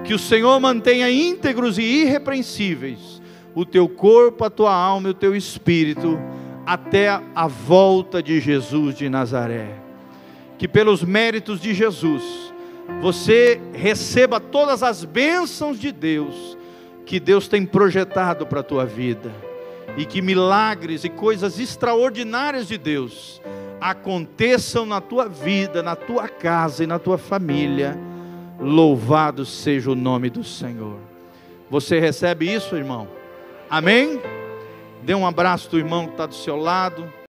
Speaker 1: Que o Senhor mantenha íntegros e irrepreensíveis o teu corpo, a tua alma e o teu espírito, até a volta de Jesus de Nazaré. Que pelos méritos de Jesus, você receba todas as bênçãos de Deus, que Deus tem projetado para a tua vida. E que milagres e coisas extraordinárias de Deus aconteçam na tua vida, na tua casa e na tua família. Louvado seja o nome do Senhor. Você recebe isso, irmão? Amém? Dê um abraço do irmão que está do seu lado.